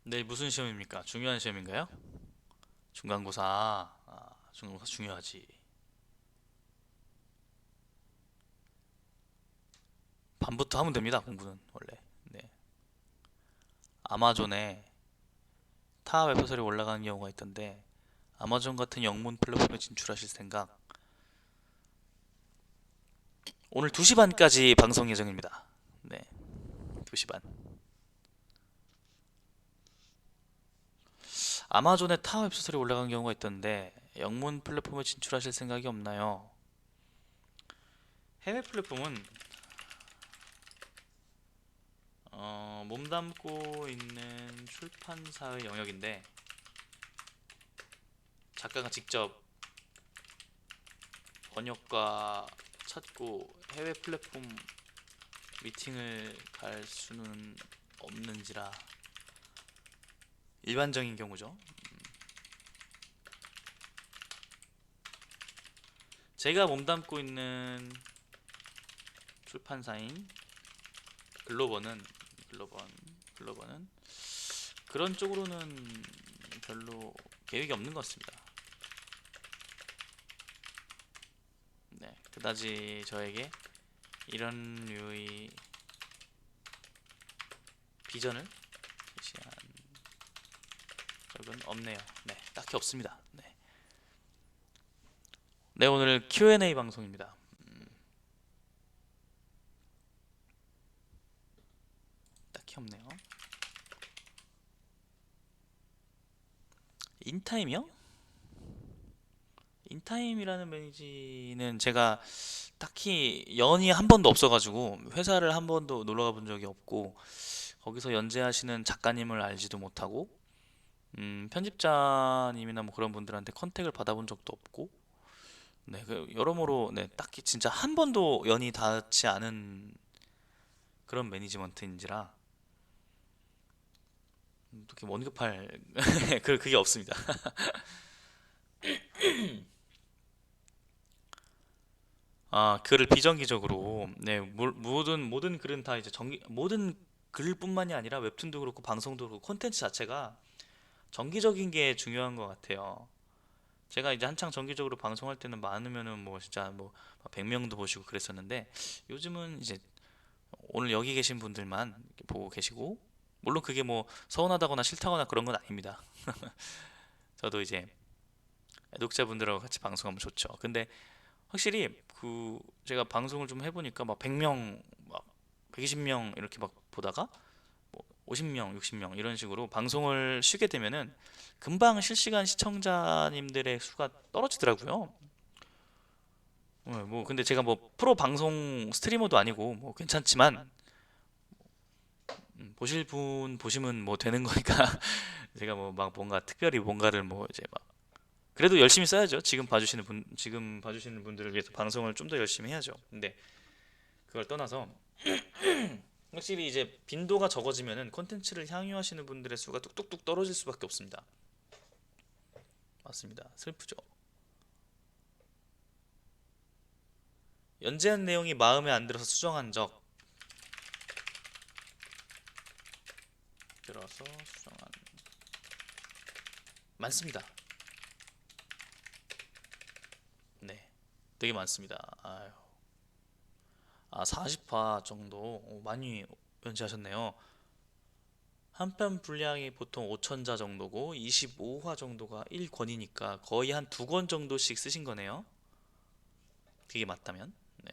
내일 무슨 시험입니까? 중요한 시험인가요? 중간고사. 중간고사 중요하지. 밤부터 하면 됩니다. 공부는 원래. 네. 아마존에 타 웹소설이 올라가는 경우가 있던데 아마존 같은 영문 플랫폼에 진출하실 생각. 오늘 2시 반까지 방송 예정입니다. 네. 2시 반. 아마존에 타 웹소설이 올라간 경우가 있던데 영문 플랫폼에 진출하실 생각이 없나요? 해외 플랫폼은 몸담고 있는 출판사의 영역인데 작가가 직접 번역가 찾고 해외 플랫폼 미팅을 갈 수는 없는지라 일반적인 경우죠. 제가 몸담고 있는 출판사인 글로번은 그런 쪽으로는 별로 계획이 없는 것 같습니다. 네, 그다지 저에게 이런 류의 비전을 제시한 적은 없네요. 네, 딱히 없습니다. 네, 네 오늘 Q&A 방송입니다. 딱히 없네요. 인타임이요? 인타임이라는 매니지는 제가 딱히 연이 한 번도 없어가지고 회사를 한 번도 놀러 가본 적이 없고 거기서 연재하시는 작가님을 알지도 못하고 편집자님이나 뭐 그런 분들한테 컨택을 받아본 적도 없고 네, 여러모로 네, 딱히 진짜 한 번도 연이 닿지 않은 그런 매니지먼트인지라 그렇게 언급할 그게 없습니다. 글을 비정기적으로 네, 모든 글은 다 이제 모든 글뿐만이 아니라 웹툰도 그렇고 방송도 그렇고 콘텐츠 자체가 정기적인 게 중요한 것 같아요. 제가 이제 한창 정기적으로 방송할 때는 많으면은 뭐 진짜 뭐 100명도 보시고 그랬었는데 요즘은 이제 오늘 여기 계신 분들만 이렇게 보고 계시고 물론 그게 뭐 서운하다거나 싫다거나 그런 건 아닙니다. 저도 이제 독자분들하고 같이 방송하면 좋죠. 근데 확실히 그 제가 방송을 좀 해보니까 막 100명, 막 120명 이렇게 막 보다가 뭐 50명, 60명 이런 식으로 방송을 쉬게 되면은 금방 실시간 시청자님들의 수가 떨어지더라고요. 뭐 근데 제가 뭐 프로 방송 스트리머도 아니고 뭐 괜찮지만 보실 분 보시면 뭐 되는 거니까 제가 뭐 막 뭔가 특별히 뭔가를 뭐 이제 막 그래도 열심히 써야죠. 지금 봐주시는 분들을 위해서 방송을 좀 더 열심히 해야죠. 근데 그걸 떠나서 확실히 이제 빈도가 적어지면은 콘텐츠를 향유하시는 분들의 수가 뚝뚝뚝 떨어질 수밖에 없습니다. 맞습니다. 슬프죠. 연재한 내용이 마음에 안 들어서 수정한 적 들어서 수정한 많습니다. 네, 되게 많습니다. 아유, 40화 정도 많이 연재하셨네요. 한 편 분량이 보통 5천자 정도고 25화 정도가 1권이니까 거의 한 2권 정도씩 쓰신 거네요. 그게 맞다면. 네.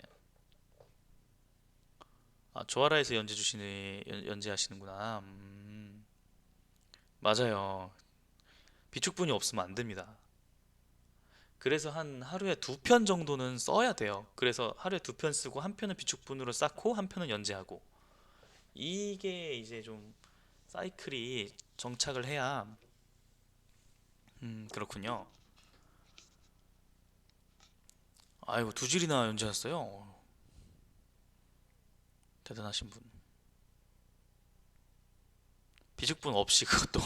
조아라에서 연재하시는구나. 맞아요. 비축분이 없으면 안 됩니다. 그래서 한 하루에 2편 정도는 써야 돼요. 그래서 하루에 2편 쓰고 한 편은 비축분으로 쌓고 한 편은 연재하고. 이게 이제 좀 사이클이 정착을 해야 그렇군요. 아이고 2질이나 연재했어요. 대단하신 분. 비축분 없이 그것도.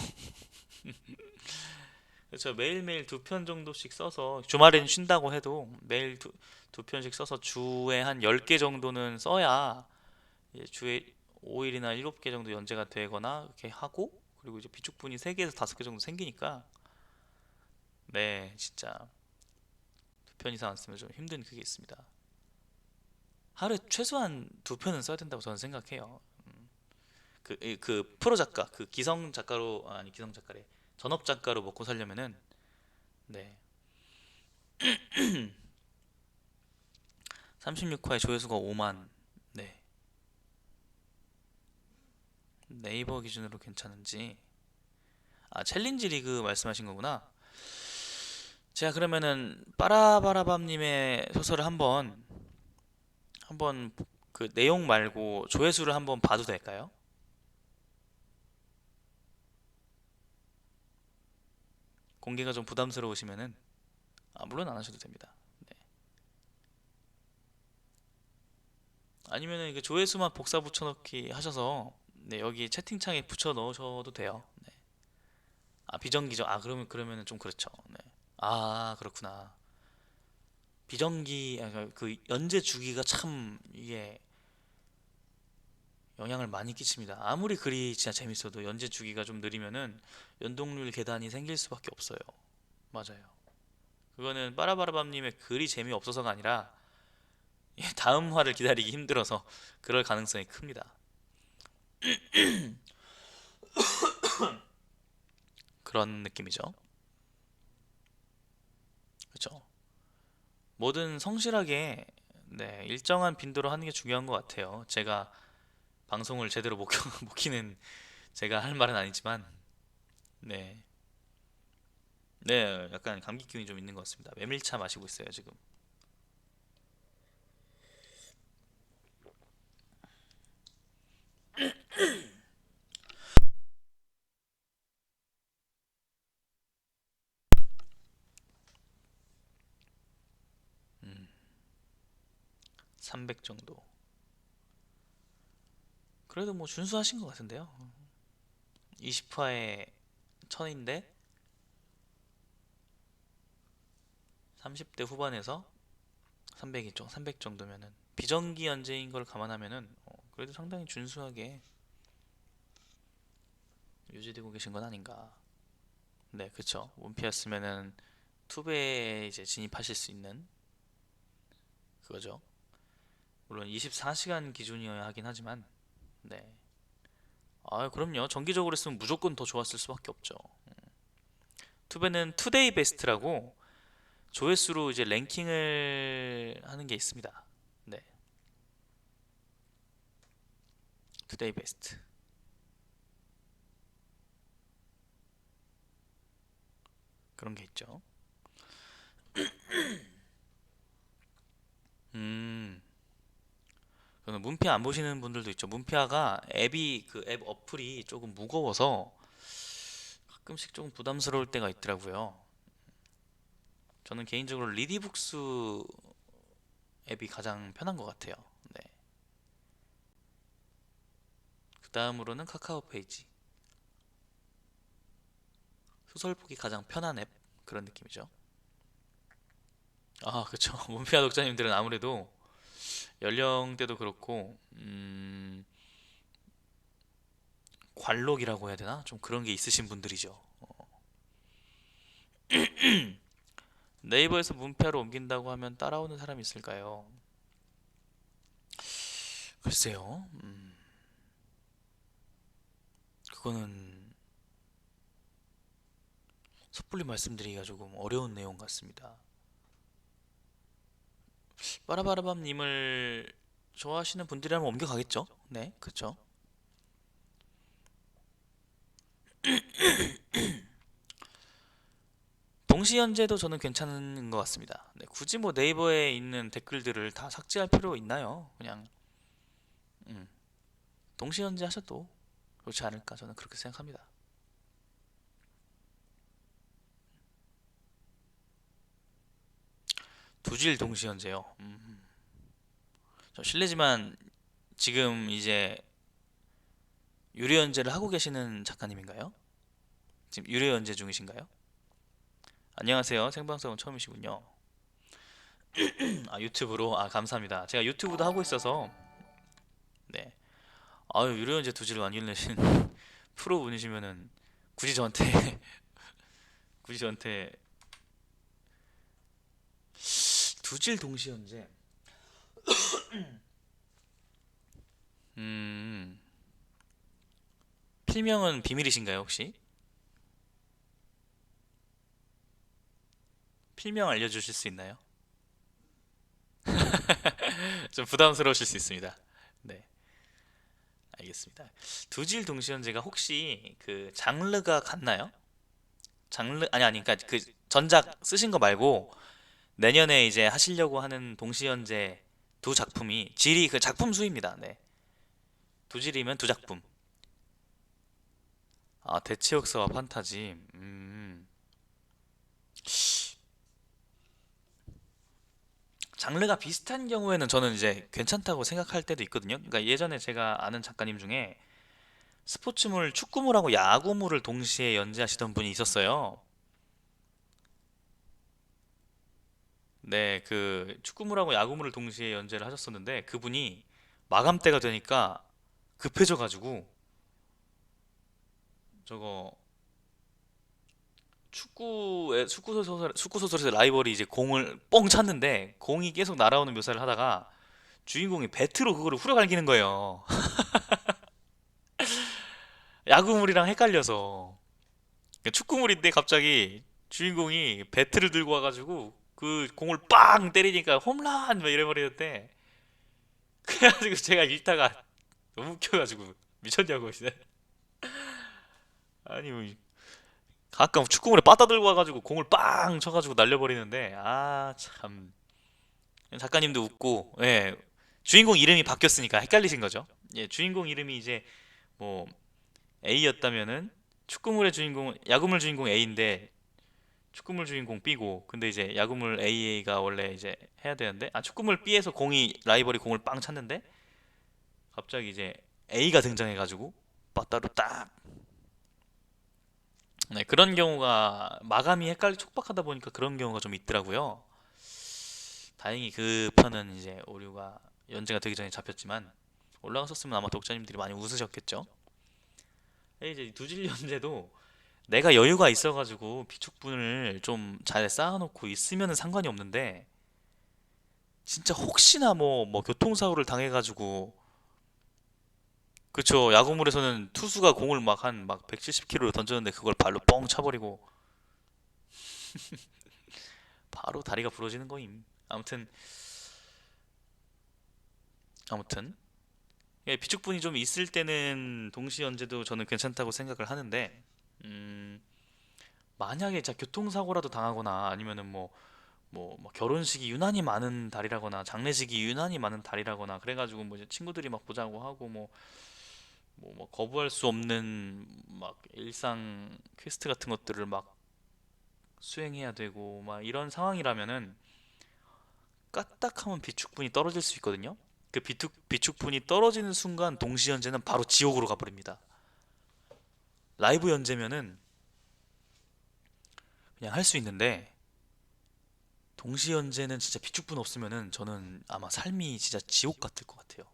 그렇죠. 매일매일 2편 정도씩 써서 주말엔 쉰다고 해도 매일 두 편씩 써서 주에 한 10개 정도는 써야 이제 주에 5일이나 7개 정도 연재가 되거나 이렇게 하고 그리고 이제 비축분이 3개에서 5개 정도 생기니까 네, 진짜 2편 이상 안 쓰면 좀 힘든 그게 있습니다. 하루에 최소한 2편은 써야 된다고 저는 생각해요. 그 프로 작가, 그 기성 작가로 아니 기성 작가래. 전업 작가로 먹고 살려면은 네. 36화의 조회수가 5만. 네. 네이버 기준으로 괜찮은지. 챌린지 리그 말씀하신 거구나. 제가 그러면은 빠라바라밤님의 소설을 한번 그 내용 말고 조회수를 한번 봐도 될까요? 공개가 좀 부담스러우시면은 물론 안 하셔도 됩니다. 네. 아니면은 그 조회수만 복사 붙여넣기 하셔서 네, 여기 채팅창에 붙여 넣으셔도 돼요. 네. 비정기죠. 그러면은 좀 그렇죠. 네. 그렇구나. 그 연재 주기가 참 이게 영향을 많이 끼칩니다. 아무리 글이 진짜 재밌어도 연재 주기가 좀 느리면은 연동률 계단이 생길 수밖에 없어요. 맞아요. 그거는 빠라바라밤님의 글이 재미없어서가 아니라 다음 화를 기다리기 힘들어서 그럴 가능성이 큽니다. 그런 느낌이죠. 그렇죠. 뭐든 성실하게 네, 일정한 빈도로 하는 게 중요한 것 같아요. 제가 방송을 제대로 못 키는 제가 할 말은 아니지만 네. 네, 약간 감기 기운이 좀 있는 것 같습니다. 메밀차 마시고 있어요, 지금. 300 정도. 그래도 뭐 준수하신 것 같은데요. 20화에 1000인데 30대 후반에서 300이죠. 300 정도면은 비정기 연재인 걸 감안하면은 그래도 상당히 준수하게 유지되고 계신 건 아닌가. 네, 그쵸. 원피였으면은 투베에 이제 진입하실 수 있는 그거죠. 물론 24시간 기준이어야 하긴 하지만, 네. 아, 그럼요. 정기적으로 했으면 무조건 더 좋았을 수밖에 없죠. 투베는 투데이 베스트라고 조회수로 이제 랭킹을 하는 게 있습니다. 네. 투데이 베스트. 그런 게 있죠. 음. 저는 문피 안 보시는 분들도 있죠. 문피아가 앱이 그 앱 어플이 조금 무거워서 가끔씩 조금 부담스러울 때가 있더라고요. 저는 개인적으로 리디북스 앱이 가장 편한 것 같아요. 네. 그 다음으로는 카카오 페이지. 소설 보기 가장 편한 앱 그런 느낌이죠. 아, 그쵸. 문피아 독자님들은 아무래도 연령대도 그렇고 관록이라고 해야 되나? 좀 그런 게 있으신 분들이죠. 네이버에서 문피아로 옮긴다고 하면 따라오는 사람이 있을까요? 글쎄요. 그거는 섣불리 말씀드리기가 조금 어려운 내용 같습니다. 빠라바라밤님을 좋아하시는 분들이라면 옮겨가겠죠? 네, 그쵸. 동시연재도 저는 괜찮은 것 같습니다. 네, 굳이 뭐 네이버에 있는 댓글들을 다 삭제할 필요 있나요? 그냥 음, 동시연재 하셔도 좋지 않을까 저는 그렇게 생각합니다. 두질 동시연재요. 저 실례지만 지금 이제 유료연재를 하고 계시는 작가님인가요? 지금 유료연재 중이신가요? 안녕하세요. 생방송은 처음이시군요. 아, 유튜브로? 아, 감사합니다. 제가 유튜브도 하고 있어서, 네. 아유, 유료연재 두질 많이 내신 프로분이시면은, 굳이 저한테, 굳이 저한테, 두질 동시연재. 음, 필명은 비밀이신가요, 혹시? 필명 알려주실 수 있나요? 좀 부담스러우실 수 있습니다. 네, 알겠습니다. 두질 동시연재가 혹시 그 장르가 같나요? 장르, 아니, 그러니까 그 전작 쓰신 거 말고, 내년에 이제 하시려고 하는 동시연재 두 작품이 질이 그 작품 수입니다. 네. 두 질이면 두 작품. 아, 대치역사와 판타지. 장르가 비슷한 경우에는 저는 이제 괜찮다고 생각할 때도 있거든요. 그러니까 예전에 제가 아는 작가님 중에 스포츠물, 축구물하고 야구물을 동시에 연재하시던 분이 있었어요. 네, 그 축구물하고 야구물을 동시에 연재를 하셨었는데 그분이 마감 때가 되니까 급해져가지고 저거 축구 소설에서 라이벌이 이제 공을 뻥 찼는데 공이 계속 날아오는 묘사를 하다가 주인공이 배트로 그거를 후려갈기는 거예요. 야구물이랑 헷갈려서. 그러니까 축구물인데 갑자기 주인공이 배트를 들고 와가지고 그 공을 빵 때리니까 홈런 막 이래버리는데 그래가지고 제가 읽다가 너무 웃겨가지고 미쳤냐고 진짜. 아니 뭐 가끔 축구물에 빠따 들고 와가지고 공을 빵 쳐가지고 날려버리는데 아 참 작가님도 웃고 예 주인공 이름이 바뀌었으니까 헷갈리신 거죠. 예 주인공 이름이 이제 뭐 A였다면은 축구물의 주인공 야구물 주인공 A인데 축구물 주인공 B고 근데 이제 야구물 AA가 원래 이제 해야 되는데 아 축구물 B에서 공이 라이벌이 공을 빵 찼는데 갑자기 이제 A가 등장해가지고 빠따로 딱 네, 그런 경우가 마감이 헷갈리 촉박하다 보니까 그런 경우가 좀 있더라고요. 다행히 그 편은 이제 오류가 연재가 되기 전에 잡혔지만 올라갔었으면 아마 독자님들이 많이 웃으셨겠죠. 이제 두질 연재도 내가 여유가 있어가지고 비축분을 좀 잘 쌓아놓고 있으면은 상관이 없는데 진짜 혹시나 뭐 교통사고를 당해가지고 그쵸. 야구물에서는 투수가 공을 막 170km로 던졌는데 그걸 발로 뻥 차버리고 바로 다리가 부러지는 거임. 아무튼 예, 비축분이 좀 있을 때는 동시연재도 저는 괜찮다고 생각을 하는데 음, 만약에 진짜 교통사고라도 당하거나 아니면은 뭐 결혼식이 유난히 많은 달이라거나 장례식이 유난히 많은 달이라거나 그래가지고 뭐 이제 친구들이 막 보자고 하고 뭐 거부할 수 없는 막 일상 퀘스트 같은 것들을 막 수행해야 되고 막 이런 상황이라면은 까딱하면 비축분이 떨어질 수 있거든요. 그 비축분이 떨어지는 순간 동시 연재는 바로 지옥으로 가버립니다. 라이브 연재면은 그냥 할 수 있는데 동시 연재는 진짜 비축분 없으면은 저는 아마 삶이 진짜 지옥 같을 것 같아요.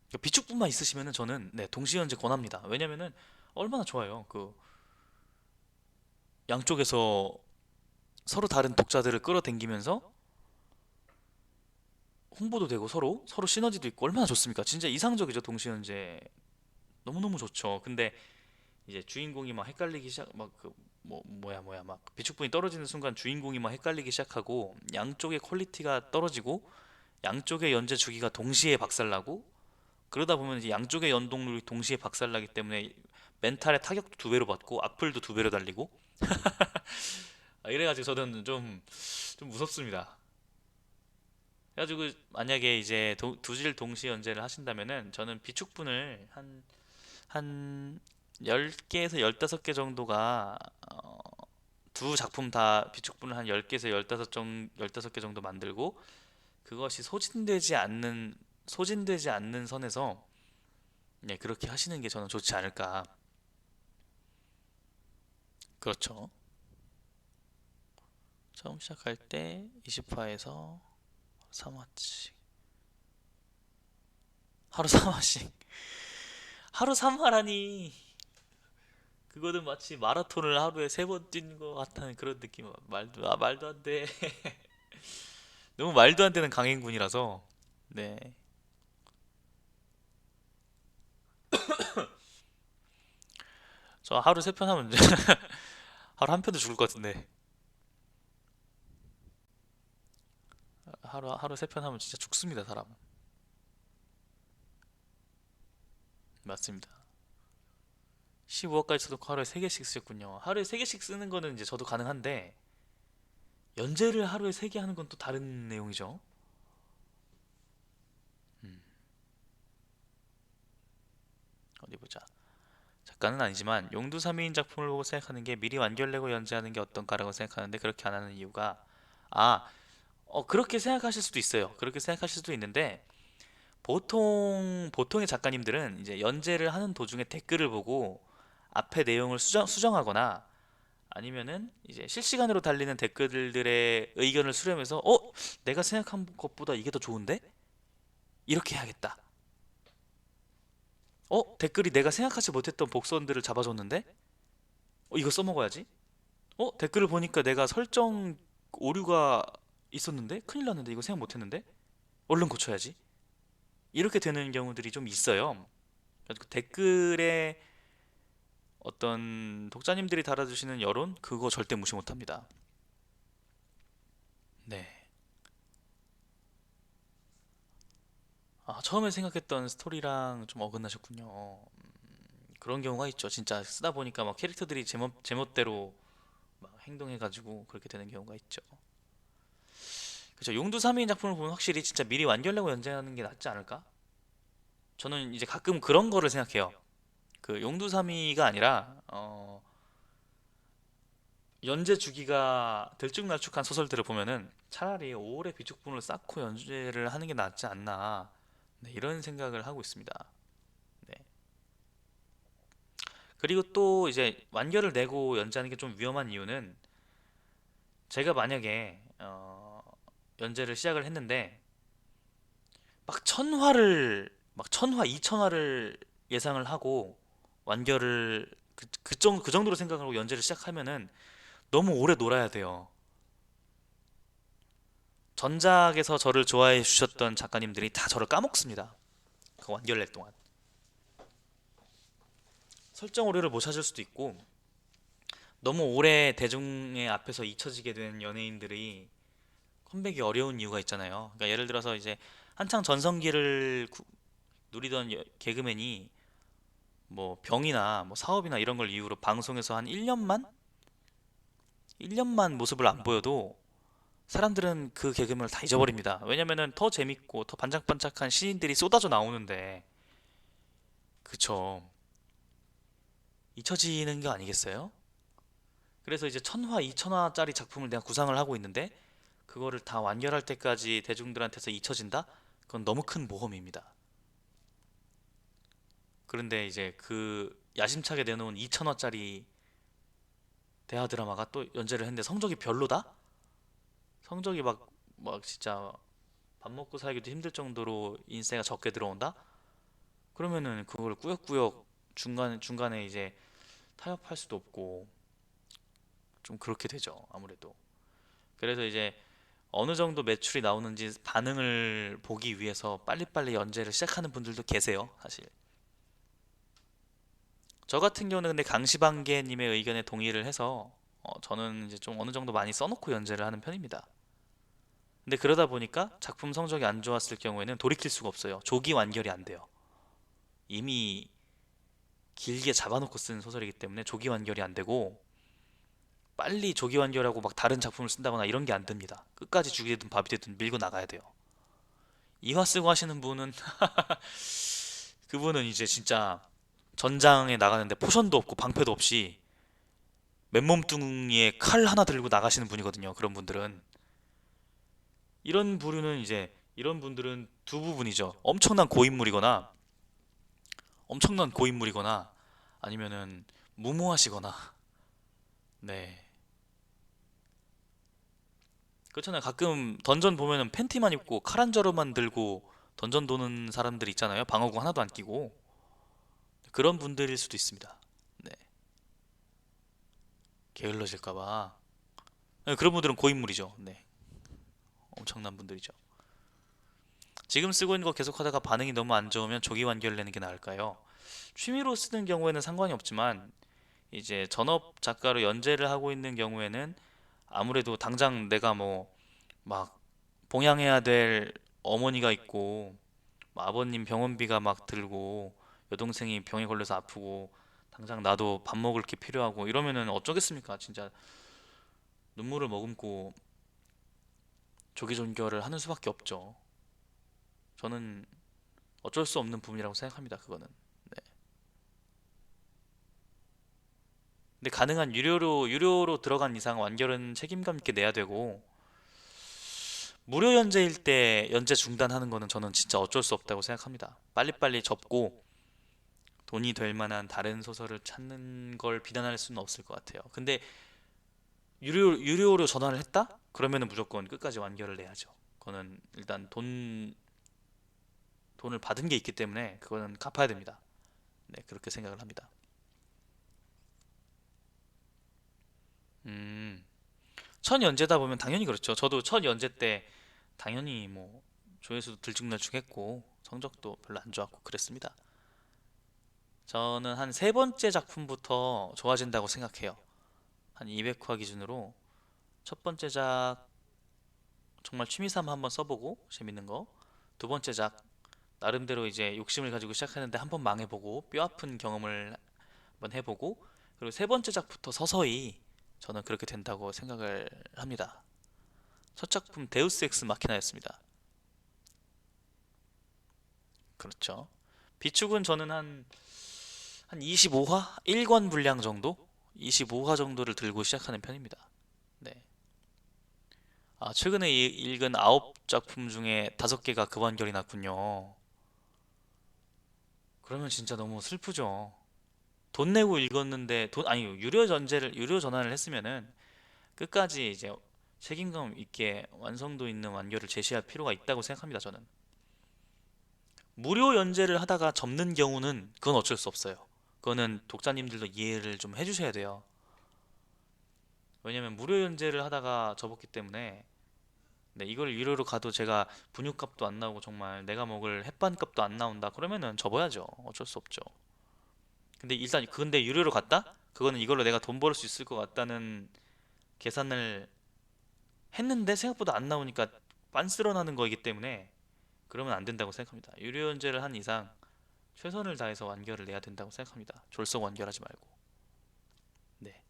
그러니까 비축분만 있으시면은 저는 네 동시 연재 권합니다. 왜냐면은 얼마나 좋아요. 그 양쪽에서 서로 다른 독자들을 끌어당기면서 홍보도 되고 서로 시너지도 있고 얼마나 좋습니까? 진짜 이상적이죠 동시 연재. 너무너무 좋죠. 근데 이제 주인공이 막 헷갈리기 시작 막 그 뭐야 막 비축분이 떨어지는 순간 주인공이 막 헷갈리기 시작하고 양쪽의 퀄리티가 떨어지고 양쪽의 연재 주기가 동시에 박살나고 그러다 보면 이제 양쪽의 연동률이 동시에 박살나기 때문에 멘탈의 타격도 두 배로 받고 악플도 두 배로 달리고 이래가지고 저는 좀 무섭습니다. 그래가지고 만약에 이제 두질 동시 연재를 하신다면은 저는 비축분을 한 10개에서 15개 정도가 두 작품 다 비축분을 한 10개에서 15개 정도 만들고 그것이 소진되지 않는 선에서 네, 그렇게 하시는 게 저는 좋지 않을까. 그렇죠. 처음 시작할 때 20화에서 3화씩 하루 3화씩 하루 3화라니 그거는 마치 마라톤을 하루에 3번 뛰는 것 같다는 그런 느낌. 말도 안 돼. 너무 말도 안 되는 강행군이라서 네. 저 하루 3편 하면 하루 한 편도 죽을 것 같은데 하루 3편 하면 진짜 죽습니다 사람. 맞습니다. 15화까지 저도 하루에 3개씩 쓰셨군요. 하루에 3개씩 쓰는 거는 이제 저도 가능한데 연재를 하루에 3개 하는 건 또 다른 내용이죠. 음, 어디 보자. 작가는 아니지만 용두사미인 작품을 보고 생각하는 게 미리 완결내고 연재하는 게 어떤가라고 생각하는데 그렇게 안 하는 이유가 아, 그렇게 생각하실 수도 있어요. 그렇게 생각하실 수도 있는데 보통의 작가님들은 이제 연재를 하는 도중에 댓글을 보고 앞에 내용을 수정하거나 아니면은 이제 실시간으로 달리는 댓글들의 의견을 수렴해서 내가 생각한 것보다 이게 더 좋은데? 이렇게 해야겠다. 댓글이 내가 생각하지 못했던 복선들을 잡아줬는데? 이거 써먹어야지. 댓글을 보니까 내가 설정 오류가 있었는데? 큰일 났는데 이거 생각 못했는데? 얼른 고쳐야지. 이렇게 되는 경우들이 좀 있어요. 그래서 댓글에 어떤 독자님들이 달아주시는 여론 그거 절대 무시 못합니다. 네. 처음에 생각했던 스토리랑 좀 어긋나셨군요. 그런 경우가 있죠. 진짜 쓰다 보니까 막 캐릭터들이 제멋대로 막 행동해가지고 그렇게 되는 경우가 있죠. 그렇죠. 용두사미인 작품을 보면 확실히 진짜 미리 완결내고 연재하는 게 낫지 않을까? 저는 이제 가끔 그런 거를 생각해요. 그 용두사미가 아니라 연재 주기가 들쭉날쭉한 소설들을 보면은 차라리 오래 비축분을 쌓고 연재를 하는 게 낫지 않나. 네, 이런 생각을 하고 있습니다. 네. 그리고 또 이제 완결을 내고 연재하는 게 좀 위험한 이유는 제가 만약에 연재를 시작을 했는데 막 천화, 2000화를 예상을 하고 완결을 그 정도로 생각하고 연재를 시작하면은 너무 오래 놀아야 돼요. 전작에서 저를 좋아해 주셨던 작가님들이 다 저를 까먹습니다. 그 완결 낼 동안. 설정 오류를 못 찾을 수도 있고 너무 오래 대중의 앞에서 잊혀지게 된 연예인들이 컴백이 어려운 이유가 있잖아요. 그러니까 예를 들어서 이제 한창 전성기를 누리던 개그맨이 뭐 병이나 뭐 사업이나 이런 걸 이유로 방송에서 한 1년만 모습을 안 보여도 사람들은 그 개그맨을 다 잊어버립니다. 왜냐면은 더 재밌고 더 반짝반짝한 신인들이 쏟아져 나오는데 그쵸. 잊혀지는 게 아니겠어요? 그래서 이제 1000화, 2000화짜리 작품을 내가 구상을 하고 있는데 그거를 다 완결할 때까지 대중들한테서 잊혀진다? 그건 너무 큰 모험입니다. 그런데 이제 그 야심차게 내놓은 2000화짜리 대하 드라마가 또 연재를 했는데 성적이 별로다? 성적이 막 진짜 밥 먹고 살기도 힘들 정도로 인세가 적게 들어온다? 그러면은 그걸 꾸역꾸역 중간에 이제 타협할 수도 없고 좀 그렇게 되죠. 아무래도. 그래서 이제 어느 정도 매출이 나오는지 반응을 보기 위해서 빨리빨리 연재를 시작하는 분들도 계세요, 사실. 저 같은 경우는 근데 강시방계님의 의견에 동의를 해서 저는 이제 좀 어느 정도 많이 써놓고 연재를 하는 편입니다. 근데 그러다 보니까 작품 성적이 안 좋았을 경우에는 돌이킬 수가 없어요. 조기 완결이 안 돼요. 이미 길게 잡아놓고 쓴 소설이기 때문에 조기 완결이 안 되고 빨리 조기 완결하고 막 다른 작품을 쓴다거나 이런 게 안 됩니다. 끝까지 죽이 되든 밥이 되든 밀고 나가야 돼요. 이화 쓰고 하시는 분은 그분은 이제 진짜 전장에 나가는데 포션도 없고 방패도 없이 맨몸뚱이에 칼 하나 들고 나가시는 분이거든요. 그런 분들은 이런 분들은 두 부분이죠. 엄청난 고인물이거나 아니면은 무모하시거나 네. 그렇잖아요. 가끔 던전 보면은 팬티만 입고 칼 한 자루만 들고 던전 도는 사람들 있잖아요. 방어구 하나도 안 끼고 그런 분들일 수도 있습니다. 네. 게을러질까 봐. 네, 그런 분들은 고인물이죠. 네. 엄청난 분들이죠. 지금 쓰고 있는 거 계속하다가 반응이 너무 안 좋으면 조기 완결 내는 게 나을까요? 취미로 쓰는 경우에는 상관이 없지만 이제 전업 작가로 연재를 하고 있는 경우에는 아무래도 당장 내가 뭐 막 봉양해야 될 어머니가 있고 뭐 아버님 병원비가 막 들고 여동생이 병에 걸려서 아프고 당장 나도 밥 먹을 게 필요하고 이러면은 어쩌겠습니까? 진짜 눈물을 머금고 조기종결을 하는 수밖에 없죠. 저는 어쩔 수 없는 부분이라고 생각합니다. 그거는. 네. 근데 가능한 유료로 들어간 이상 완결은 책임감 있게 내야 되고 무료 연재일 때 연재 중단하는 거는 저는 진짜 어쩔 수 없다고 생각합니다. 빨리빨리 접고 돈이 될 만한 다른 소설을 찾는 걸 비난할 수는 없을 것 같아요. 근데 유료로 전환을 했다? 그러면은 무조건 끝까지 완결을 내야죠. 그거는 일단 돈을 받은 게 있기 때문에 그거는 갚아야 됩니다. 네, 그렇게 생각을 합니다. 음, 첫 연재다 보면 당연히 그렇죠. 저도 첫 연재 때 당연히 뭐 조회수도 들쭉날쭉했고 성적도 별로 안 좋았고 그랬습니다. 저는 한 세 번째 작품부터 좋아진다고 생각해요. 한 200화 기준으로 첫 번째 작 정말 취미삼아 한번 써보고 재밌는 거. 두 번째 작 나름대로 이제 욕심을 가지고 시작했는데 한번 망해보고 뼈 아픈 경험을 한번 해보고 그리고 세 번째 작부터 서서히 저는 그렇게 된다고 생각을 합니다. 첫 작품 데우스 엑스 마키나였습니다. 그렇죠. 비축은 저는 한 25화? 1권 분량 정도? 25화 정도를 들고 시작하는 편입니다. 네. 아, 최근에 읽은 9작품 중에 5개가 급완결이 났군요. 그러면 진짜 너무 슬프죠. 돈 내고 읽었는데 아니 유료 전환을 했으면은 끝까지 이제 책임감 있게 완성도 있는 완결을 제시할 필요가 있다고 생각합니다, 저는. 무료 연재를 하다가 접는 경우는 그건 어쩔 수 없어요. 그거는 독자님들도 이해를 좀 해주셔야 돼요. 왜냐면 무료 연재를 하다가 접었기 때문에 네, 이걸 유료로 가도 제가 분유값도 안 나오고 정말 내가 먹을 햇반값도 안 나온다 그러면은 접어야죠. 어쩔 수 없죠. 근데 일단 근데 유료로 갔다? 그거는 이걸로 내가 돈 벌 수 있을 것 같다는 계산을 했는데 생각보다 안 나오니까 빤스러 나는 거이기 때문에 그러면 안 된다고 생각합니다. 유료 연재를 한 이상 최선을 다해서 완결을 내야 된다고 생각합니다. 졸속 완결하지 말고. 네.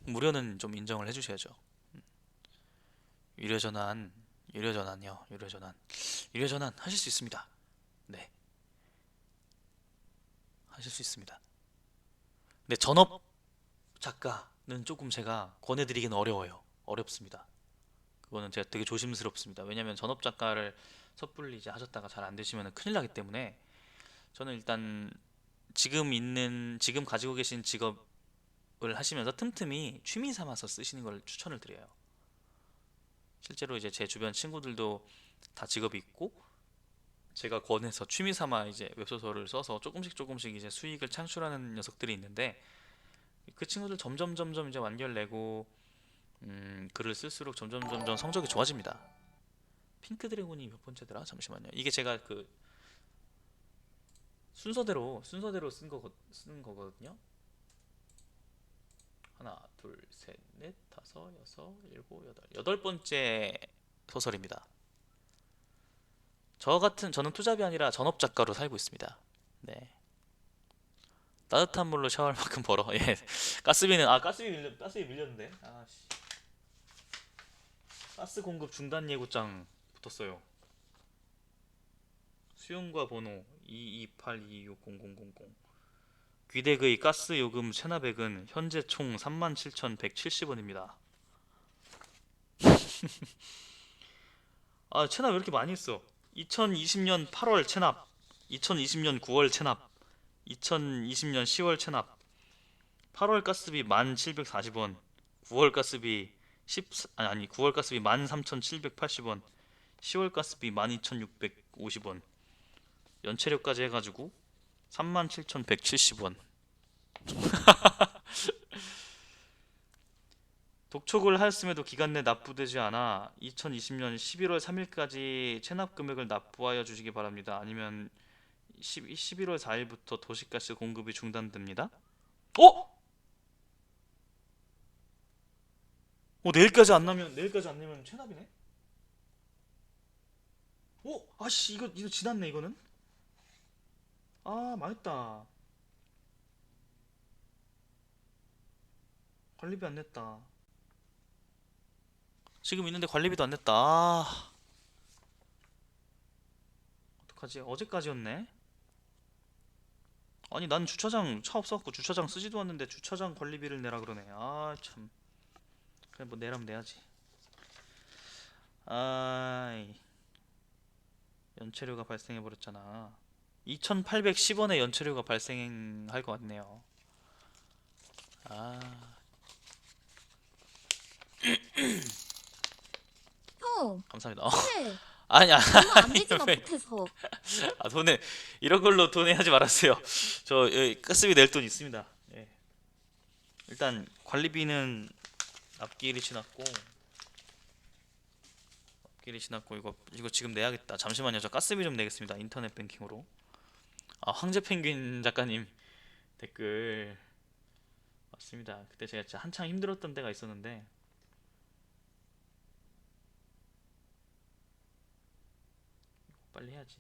무료는 좀 인정을 해주셔야죠. 유료 전환, 유료 전환요, 유료 전환, 유료 전환 하실 수 있습니다. 네, 하실 수 있습니다. 근데 전업 작가는 조금 제가 권해드리기는 어려워요. 어렵습니다. 그거는 제가 되게 조심스럽습니다. 왜냐면 전업 작가를 섣불리 이제 하셨다가 잘 안 되시면 큰일 나기 때문에 저는 일단 지금 가지고 계신 직업을 하시면서 틈틈이 취미 삼아서 쓰시는 걸 추천을 드려요. 실제로 이제 제 주변 친구들도 다 직업이 있고 제가 권해서 취미 삼아 이제 웹소설을 써서 조금씩 조금씩 이제 수익을 창출하는 녀석들이 있는데 그 친구들 점점 이제 완결 내고 글을 쓸수록 점점 성적이 좋아집니다. 핑크 드래곤이 몇 번째더라? 잠시만요. 이게 제가 그 순서대로 쓴 거거든요. 하나, 둘, 셋, 넷, 다섯, 여섯, 일곱, 여덟 번째 소설입니다. 저는 투잡이 아니라 전업 작가로 살고 있습니다. 네. 따뜻한 물로 샤워할 만큼 벌어. 예. 가스비 밀렸는데. 아씨. 가스 공급 중단 예고장 붙었어요. 수용과 번호 22826000. 귀대의 가스 요금 체납액은 현재 총 37,170원입니다. 아, 체납 왜 이렇게 많이 했어? 2020년 8월 체납, 2020년 9월 체납, 2020년 10월 체납, 8월 가스비 1,740원, 9월 가스비 9월 가스비 13,780원, 10월 가스비 12,650원, 연체료까지 해가지고 37,170원. 독촉을 하였음에도 기간 내 납부되지 않아 2020년 11월 3일까지 체납 금액을 납부하여 주시기 바랍니다. 아니면 11월 4일부터 도시가스 공급이 중단됩니다. 어? 내일까지 안 내면 체납이네? 아씨, 이거 지났네, 이거는? 아, 망했다. 관리비 안 냈다. 지금 있는데 관리비도 안 냈다. 아, 어떡하지? 어제까지였네? 아니, 난 주차장 차 없어갖고 주차장 쓰지도 않는데 주차장 관리비를 내라 그러네. 아, 참. 그래, 뭐 내라면 내야지. 아이, 연체료가 발생해버렸잖아. 2,810원의 연체료가 발생할 것 같네요. 아, 형, 감사합니다. 네. 아니, 얼마 안 되지만 왜? 못해서. 돈에 이런 걸로 돈에 하지 말았어요. 저 가스비 낼 돈 있습니다. 예. 일단 관리비는 앞길이 지났고 이거 지금 내야겠다. 잠시만요. 저 가스비 좀 내겠습니다. 인터넷 뱅킹으로. 아, 황제 펭귄 작가님 댓글 맞습니다. 그때 제가 진짜 한창 힘들었던 때가 있었는데 빨리 해야지.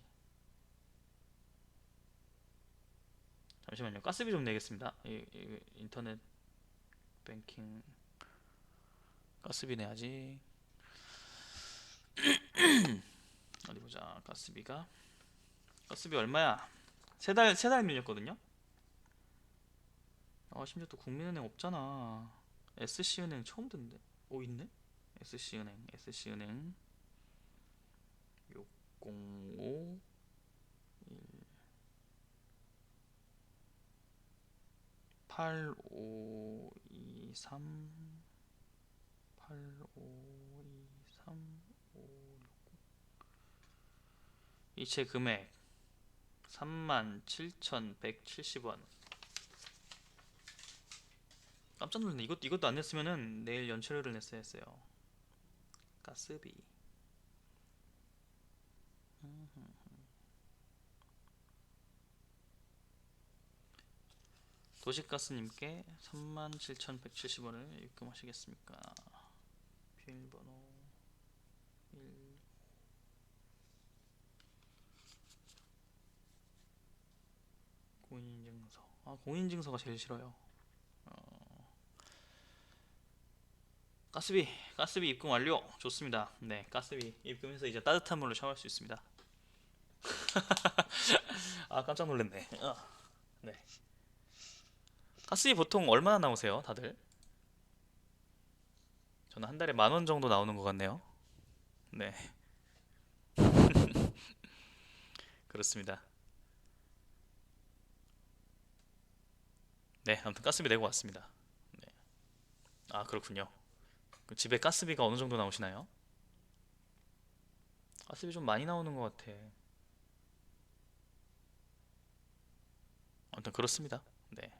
잠시만요. 가스비 좀 내겠습니다. 인터넷 뱅킹 가스비 내야지. 어디 보자. 가스비 얼마야? 세 달 밀렸거든요. 심지어 또 국민은행 없잖아. SC은행 처음 듣는데. 있네? SC은행 605 8523 8523 이체 금액 37,170원. 깜짝 놀랐네. 이것도 안 냈으면은 내일 연체료를 냈어야 했어요. 가스비. 도시가스님께 37,170원을 입금하시겠습니까? 비밀번호 1. 공인인증서. 공인인증서가 제일 싫어요. 가스비 입금 완료. 좋습니다. 네, 가스비 입금해서 이제 따뜻한 물로 샤워할 수 있습니다. 깜짝 놀랐네. 네. 가스비 보통 얼마나 나오세요, 다들? 저는 한 달에 10,000원 정도 나오는 것 같네요. 네, 그렇습니다. 네, 아무튼 가스비 내고 왔습니다. 네. 그렇군요. 그 집에 가스비가 어느 정도 나오시나요? 가스비 좀 많이 나오는 것 같아. 아무튼 그렇습니다. 네.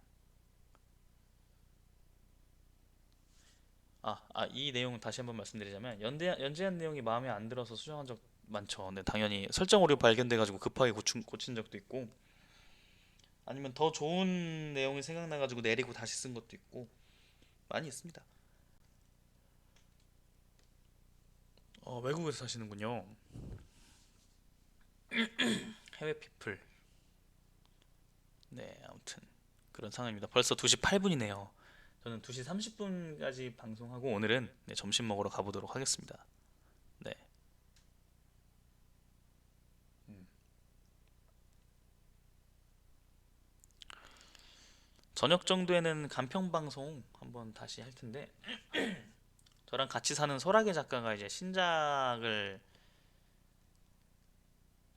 이 내용 다시 한번 말씀드리자면 연재한 내용이 마음에 안 들어서 수정한 적 많죠. 네, 당연히 설정 오류 발견돼가지고 급하게 고친 적도 있고, 아니면 더 좋은 내용이 생각나가지고 내리고 다시 쓴 것도 있고 많이 있습니다. 외국에서 사시는군요. 해외 피플. 네, 아무튼 그런 상황입니다. 벌써 2시 8분이네요. 저는 2시 30분까지 방송하고 오늘은 점심 먹으러 가보도록 하겠습니다. 네. 음. 저녁 정도에는 간편 방송 한번 다시 할 텐데, 저랑 같이 사는 소라게 작가가 이제 신작을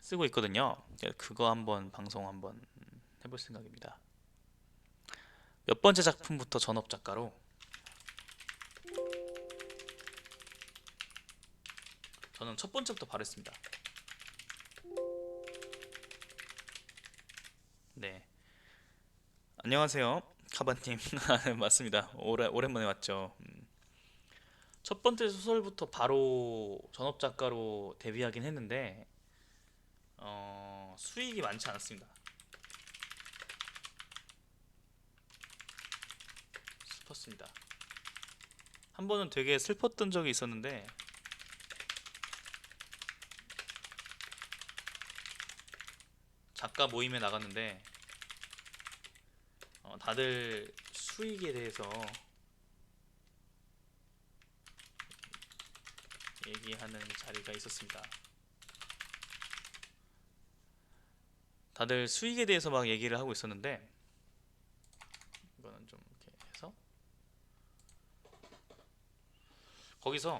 쓰고 있거든요. 그거 한번 방송 한번 해볼 생각입니다. 몇 번째 작품부터 전업 작가로. 저는 첫 번째부터 바로 했습니다. 네. 안녕하세요, 카바님. 맞습니다. 오랜만에 왔죠. 첫 번째 소설부터 바로 전업 작가로 데뷔하긴 했는데, 수익이 많지 않았습니다. 슬펐습니다. 한 번은 되게 슬펐던 적이 있었는데, 작가 모임에 나갔는데 다들 수익에 대해서 얘기하는 자리가 있었습니다. 다들 수익에 대해서 막 얘기를 하고 있었는데, 이거는 좀 이렇게 해서 거기서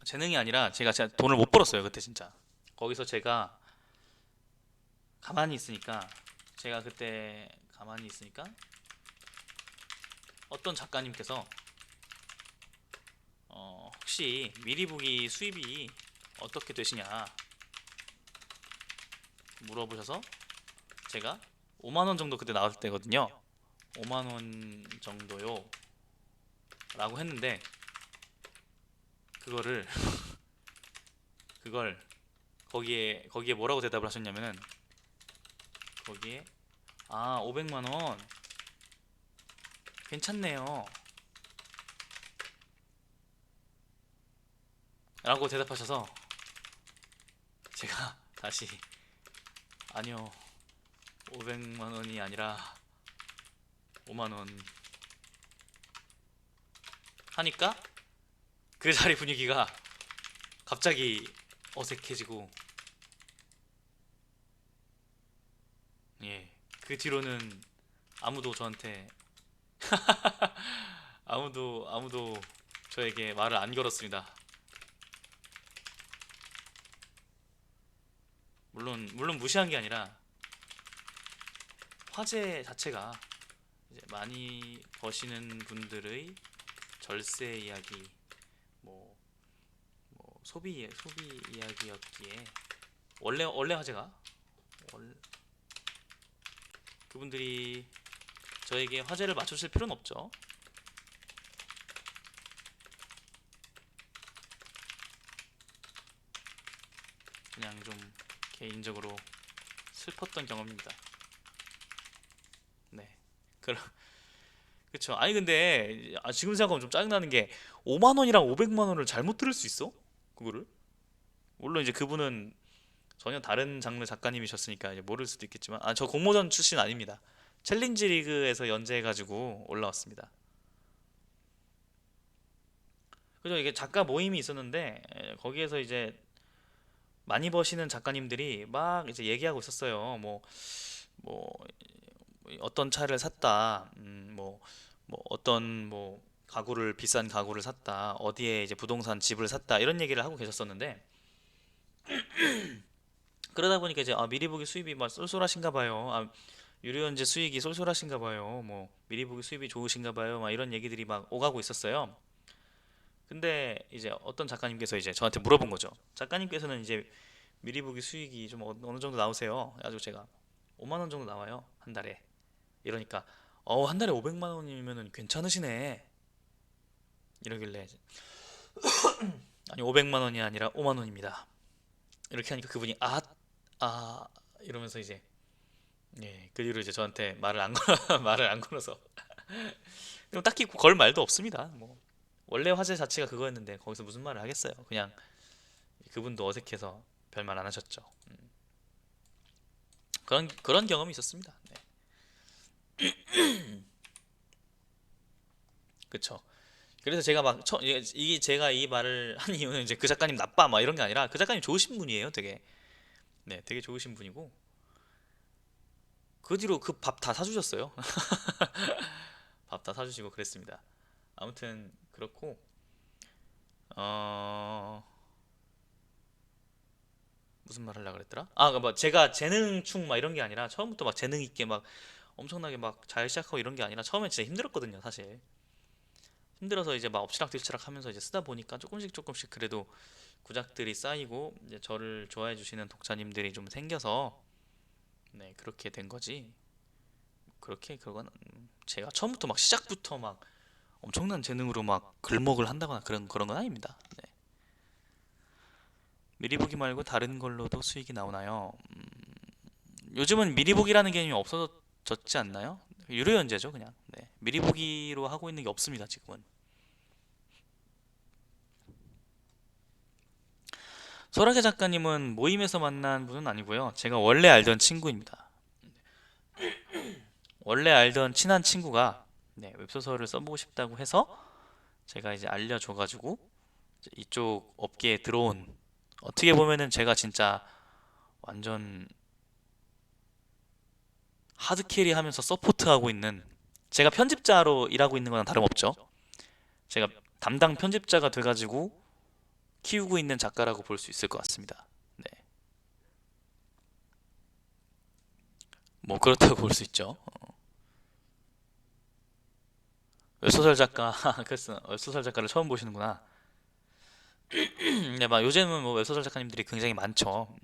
재능이 아니라 제가 돈을 못 벌었어요, 그때 진짜. 거기서 제가 가만히 있으니까 제가 그때 가만히 있으니까 어떤 작가님께서 혹시 미리 보기 수입이 어떻게 되시냐 물어보셔서, 제가 5만 원 정도 그때 나왔을 때거든요. 5만 원 정도요 라고 했는데, 그걸 거기에 뭐라고 대답을 하셨냐면은, 거기에 500만 원 괜찮네요 라고 대답하셔서, 제가 다시 아니요, 500만 원이 아니라 5만 원 하니까 그 자리 분위기가 갑자기 어색해지고, 예, 그 뒤로는 아무도 저한테 아무도 저에게 말을 안 걸었습니다. 물론 무시한 게 아니라, 화제 자체가 이제 많이 버시는 분들의 절세 이야기, 뭐, 소비 이야기였기에, 원래 화제가 그분들이 저에게 화제를 맞추실 필요는 없죠. 그냥 좀 개인적으로 슬펐던 경험입니다. 네. 그럼 그쵸. 아니 근데 지금 생각하면 좀 짜증나는 게 5만 원이랑 500만 원을 잘못 들을 수 있어? 그거를? 물론 이제 그분은 전혀 다른 장르 작가님이셨으니까 이제 모를 수도 있겠지만 저 공모전 출신 아닙니다. 챌린지 리그에서 연재해가지고 올라왔습니다. 그죠? 이게 작가 모임이 있었는데 거기에서 이제 많이 버시는 작가님들이 막 이제 얘기하고 있었어요. 뭐 어떤 차를 샀다. 뭐 어떤 뭐 가구를 비싼 가구를 샀다. 어디에 이제 부동산 집을 샀다. 이런 얘기를 하고 계셨었는데 그러다 보니까 이제 미리 보기 수입이 막 쏠쏠하신가 봐요. 유료연재 수익이 쏠쏠하신가 봐요. 뭐 미리 보기 수입이 좋으신가 봐요. 막 이런 얘기들이 막 오가고 있었어요. 근데 이제 어떤 작가님께서 이제 저한테 물어본 거죠. 작가님께서는 이제 미리 보기 수익이 좀 어느 정도 나오세요? 그래가지고 제가 5만 원 정도 나와요. 한 달에. 이러니까 한 달에 500만 원이면은 괜찮으시네. 이러길래 아니 500만 원이 아니라 5만 원입니다. 이렇게 하니까 그분이 아 이러면서 이제 그 뒤로 이제 저한테 말을 안 걸, 말을 안 걸어서 그럼 딱히 걸 말도 없습니다. 뭐 원래 화제 자체가 그거였는데 거기서 무슨 말을 하겠어요. 그냥 그분도 어색해서 별말 안 하셨죠. 그런 경험이 있었습니다. 네. 그쵸. 그래서 제가 막 이게 제가 이 말을 한 이유는 이제 그 작가님 나빠 막 이런 게 아니라 그 작가님 좋으신 분이에요. 되게 되게 좋으신 분이고 그 뒤로 그 밥 다 사주셨어요. 밥 다 사주시고 그랬습니다. 아무튼 그렇고 어 무슨 말 하려고 그랬더라? 뭐 제가 재능충 막 이런 게 아니라 처음부터 막 재능 있게 막 엄청나게 막 잘 시작하고 이런 게 아니라 처음에 진짜 힘들었거든요, 사실. 힘들어서 이제 막 엎치락뒤치락 하면서 이제 쓰다 보니까 조금씩 조금씩 그래도 구작들이 쌓이고 이제 저를 좋아해 주시는 독자님들이 좀 생겨서 그렇게 된 거지. 그렇게 그건 제가 처음부터 막 시작부터 막 엄청난 재능으로 막 글먹을 한다거나 그런 건 아닙니다. 네. 미리 보기 말고 다른 걸로도 수익이 나오나요? 요즘은 미리 보기라는 개념이 없어졌지 않나요? 유료 연재죠, 그냥. 네. 미리 보기로 하고 있는 게 없습니다, 지금은. 소라게 작가님은 모임에서 만난 분은 아니고요. 제가 원래 알던 친구입니다. 원래 알던 친한 친구가 웹소설을 써보고 싶다고 해서 제가 이제 알려줘가지고 이제 이쪽 업계에 들어온 어떻게 보면은 제가 진짜 완전 하드캐리 하면서 서포트하고 있는 제가 편집자로 일하고 있는 거랑 다름없죠. 제가 담당 편집자가 돼가지고 키우고 있는 작가라고 볼 수 있을 것 같습니다. 네. 뭐 그렇다고 볼 수 있죠. 웹소설 작가, 그래서 웹소설 작가를 처음 보시는구나. 네, 막 요즘은 뭐 웹소설 작가님들이 굉장히 많죠.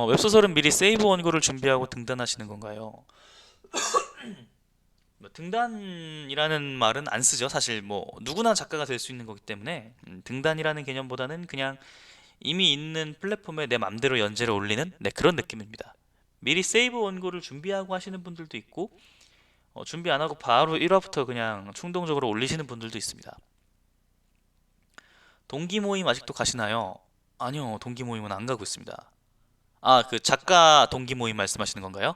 웹소설은 미리 세이브 원고를 준비하고 등단하시는 건가요? 뭐 등단이라는 말은 안 쓰죠. 사실 뭐 누구나 작가가 될 수 있는 거기 때문에 등단이라는 개념보다는 그냥 이미 있는 플랫폼에 내 맘대로 연재를 올리는 그런 느낌입니다. 미리 세이브 원고를 준비하고 하시는 분들도 있고 준비 안 하고 바로 1화부터 그냥 충동적으로 올리시는 분들도 있습니다. 동기 모임 아직도 가시나요? 아니요, 동기 모임은 안 가고 있습니다. 그 작가 동기 모임 말씀하시는 건가요?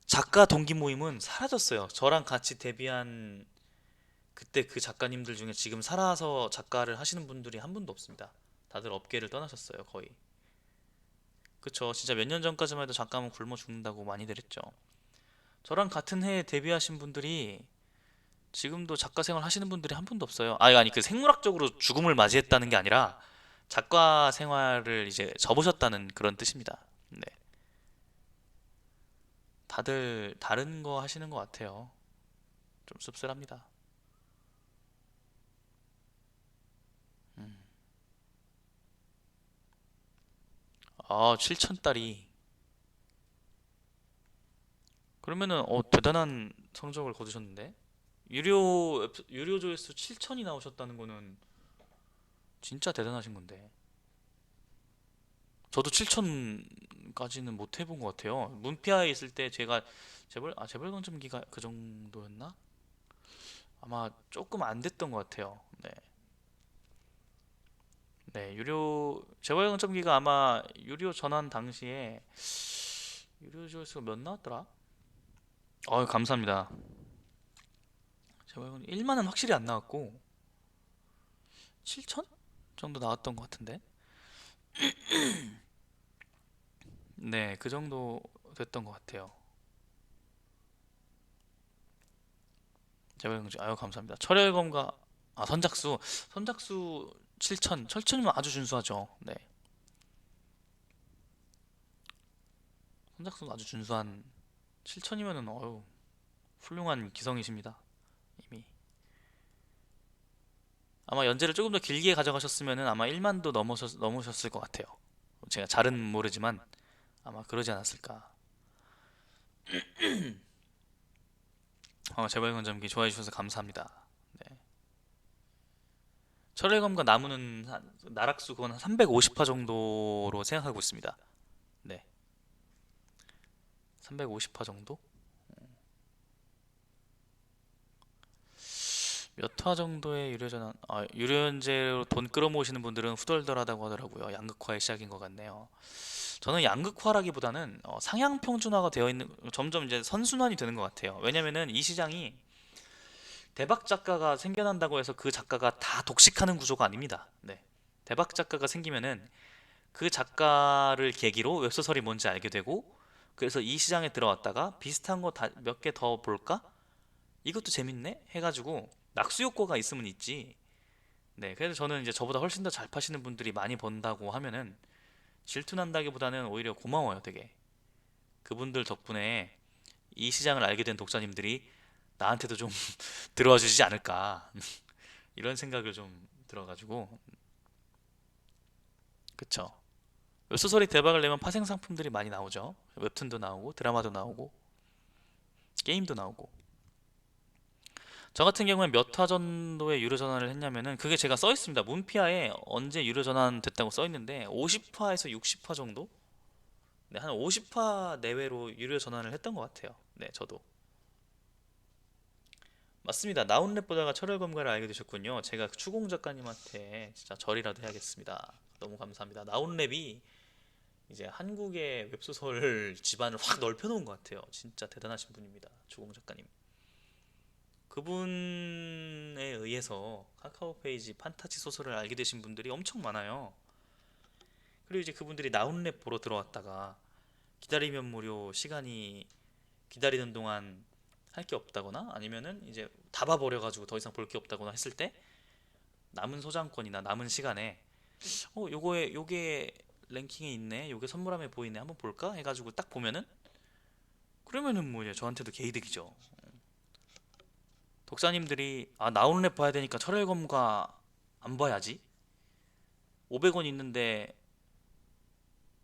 작가 동기 모임은 사라졌어요. 저랑 같이 데뷔한 그때 그 작가님들 중에 지금 살아서 작가를 하시는 분들이 한 분도 없습니다. 다들 업계를 떠나셨어요, 거의. 그쵸. 진짜 몇 년 전까지만 해도 작가면 굶어 죽는다고 많이들 했죠. 저랑 같은 해에 데뷔하신 분들이 지금도 작가 생활 하시는 분들이 한 분도 없어요. 아니 그 생물학적으로 죽음을 맞이했다는 게 아니라 작가 생활을 이제 접으셨다는 그런 뜻입니다. 네. 다들 다른 거 하시는 것 같아요. 좀 씁쓸합니다. 아, 7천달이. 그러면은 대단한 성적을 거두셨는데. 유료 조회수 7천이 나오셨다는 거는 진짜 대단하신 건데. 저도 7천까지는 못 해본 것 같아요. 문피아에 있을 때 제가 재벌 강점기가 그 정도였나? 아마 조금 안 됐던 것 같아요. 네. 네, 재벌 강점기가 아마 유료 전환 당시에 유료 조회수가 몇 나왔더라? 감사합니다. 재벌 강 1만은 확실히 안 나왔고 7천 정도 나왔던 것 같은데. 네, 그 정도 됐던 것 같아요. 재벌 강점 감사합니다. 철혈검과 선작수 7천이면 아주 준수하죠. 네. 선착순 아주 준수한 7천이면은 훌륭한 기성이십니다. 이미. 아마 연재를 조금 더 길게 가져가셨으면은 아마 1만도 넘으셨을 것 같아요. 제가 잘은 모르지만 아마 그러지 않았을까. 재발견점기 좋아해 주셔서 감사합니다. 네. 철혈검과 나무는 나락수 그건 한 350화 정도로 생각하고 있습니다. 네. 350화 정도? 몇 화 정도의 유료전환, 유료연재로 돈 끌어모으시는 분들은 후덜덜하다고 하더라고요. 양극화의 시작인 것 같네요. 저는 양극화라기보다는 상향 평준화가 되어 있는, 점점 이제 선순환이 되는 것 같아요. 왜냐면은 이 시장이 대박 작가가 생겨난다고 해서 그 작가가 다 독식하는 구조가 아닙니다. 네. 대박 작가가 생기면은 그 작가를 계기로 웹소설이 뭔지 알게 되고, 그래서 이 시장에 들어왔다가 비슷한 거 몇 개 더 볼까? 이것도 재밌네? 해가지고 낙수 효과가 있으면 있지. 네, 그래서 저는 이제 저보다 훨씬 더 잘 파시는 분들이 많이 번다고 하면은 질투난다기보다는 오히려 고마워요, 되게. 그분들 덕분에 이 시장을 알게 된 독자님들이 나한테도 좀 들어와 주지 않을까. 이런 생각을 좀 들어가지고. 그쵸. 웹소설이 대박을 내면 파생 상품들이 많이 나오죠. 웹툰도 나오고, 드라마도 나오고, 게임도 나오고. 저 같은 경우엔 몇 화 정도의 유료 전환을 했냐면은 그게 제가 써 있습니다. 문피아에 언제 유료 전환 됐다고 써 있는데 50화에서 60화 정도? 네, 한 50화 내외로 유료 전환을 했던 것 같아요. 네, 저도. 맞습니다. 나온랩 보다가 철혈검가를 알게 되셨군요. 제가 추공 작가님한테 진짜 절이라도 해야겠습니다. 너무 감사합니다. 나온랩이 이제 한국의 웹소설 집안을 확 넓혀놓은 것 같아요. 진짜 대단하신 분입니다. 추공 작가님. 그분에 의해서 카카오 페이지 판타지 소설을 알게 되신 분들이 엄청 많아요. 그리고 이제 그분들이 나온랩 보러 들어왔다가 기다리면 무료 시간이 기다리는 동안 할 게 없다거나 아니면은 이제 다 봐버려가지고 더 이상 볼 게 없다거나 했을 때 남은 소장권이나 남은 시간에 요게 랭킹에 있네, 요게 선물함에 보이네, 한번 볼까 해가지고 딱 보면은 그러면은 뭐 이제 저한테도 개이득이죠. 독자님들이 나온랩 봐야 되니까 철혈검가 안 봐야지, 500원 있는데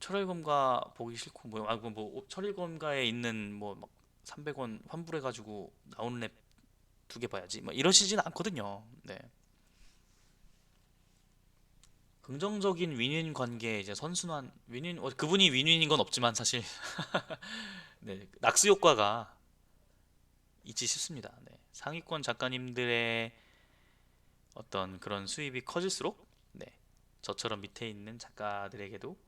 철혈검가 보기 싫고 철혈검가에 있는 뭐 막 300원 환불해가지고 나온랩 두 개 봐야지 막 이러시진 않거든요. 네. 긍정적인 윈윈 관계, 이제 선순환 윈윈, 그분이 윈윈인 건 없지만 사실 네, 낙수 효과가 있지 싶습니다. 네. 상위권 작가님들의 어떤 그런 수입이 커질수록 네, 저처럼 밑에 있는 작가들에게도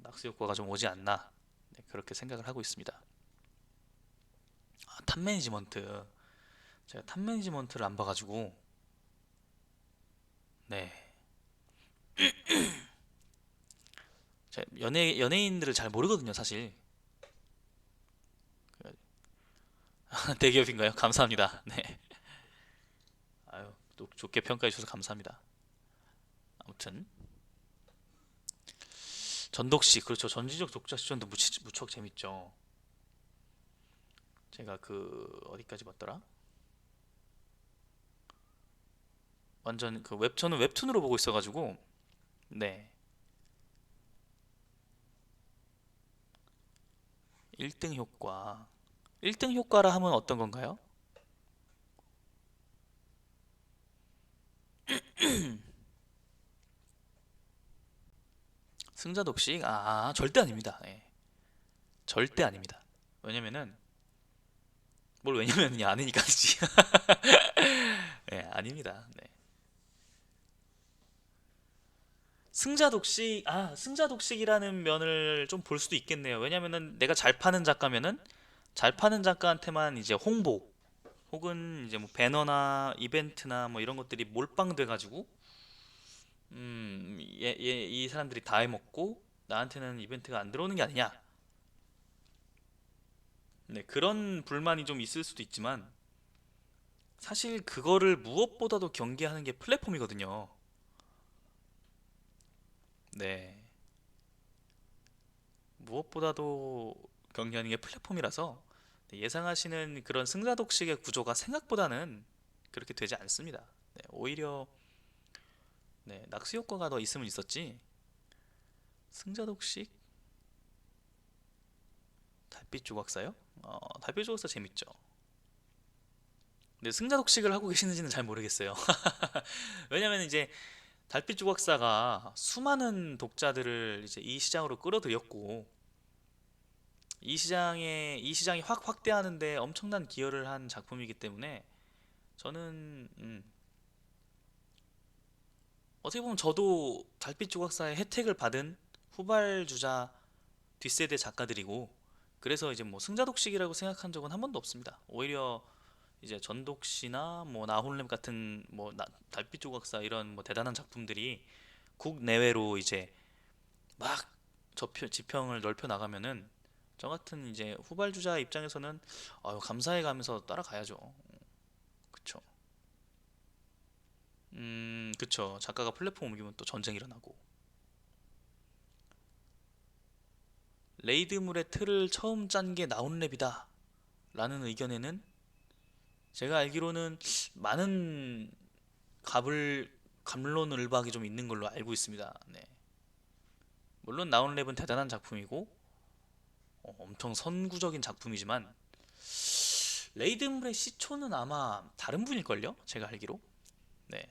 낙수 효과가 좀 오지 않나, 네, 그렇게 생각을 하고 있습니다. 탑 매니지먼트, 제가 탑 매니지먼트를 안 봐가지고 네, 제가 연예인들을 잘 모르거든요, 사실. 대기업인가요? 감사합니다. 네. 아유, 또 좋게 평가해 주셔서 감사합니다. 아무튼 전독씨, 그렇죠. 전지적 독자 시전도 무척 재밌죠. 제가 그 어디까지 봤더라? 완전 그 저는 웹툰으로 보고 있어가지고 네, 1등 효과. 1등 효과라 하면 어떤 건가요? 승자 독식? 절대 아닙니다. 예. 절대 아닙니다. 왜냐면은 뭘 왜냐면이 아니니까지. 예, 아닙니다. 네. 승자 독식이라는 면을 좀 볼 수도 있겠네요. 왜냐면은 내가 잘 파는 작가면은 잘 파는 작가한테만 이제 홍보 혹은 이제 뭐 배너나 이벤트나 뭐 이런 것들이 몰빵돼 가지고 이 사람들이 다 해먹고 나한테는 이벤트가 안 들어오는 게 아니냐. 네, 그런 불만이 좀 있을 수도 있지만 사실 그거를 무엇보다도 경계하는 게 플랫폼이거든요. 네. 무엇보다도 경계하는 게 플랫폼이라서 네, 예상하시는 그런 승자독식의 구조가 생각보다는 그렇게 되지 않습니다. 네, 오히려 네, 낙수 효과가 더 있으면 있었지. 승자독식 달빛 조각사요? 달빛 조각사 재밌죠. 근데 승자독식을 하고 계시는지는 잘 모르겠어요. 왜냐면 이제 달빛 조각사가 수많은 독자들을 이제 이 시장으로 끌어들였고 이 시장이 확 확대하는데 엄청난 기여를 한 작품이기 때문에 저는 어떻게 보면 저도 달빛 조각사의 혜택을 받은 후발주자 뒷세대 작가들이고 그래서 이제 뭐 승자독식이라고 생각한 적은 한 번도 없습니다. 오히려 이제 전독시나 뭐 나홀렘 같은 뭐 달빛 조각사 이런 뭐 대단한 작품들이 국내외로 이제 막 지평을 넓혀 나가면은 저 같은 이제 후발주자 입장에서는 감사해 가면서 따라가야죠. 그쵸. 그쵸. 작가가 플랫폼 옮기면 또 전쟁 일어나고. 레이드물의 틀을 처음 짠 게 나온랩이다. 라는 의견에는 제가 알기로는 많은 갑론을박이 좀 있는 걸로 알고 있습니다. 네. 물론 나온랩은 대단한 작품이고 엄청 선구적인 작품이지만 레이드물의 시초는 아마 다른 분일걸요? 제가 알기로. 네.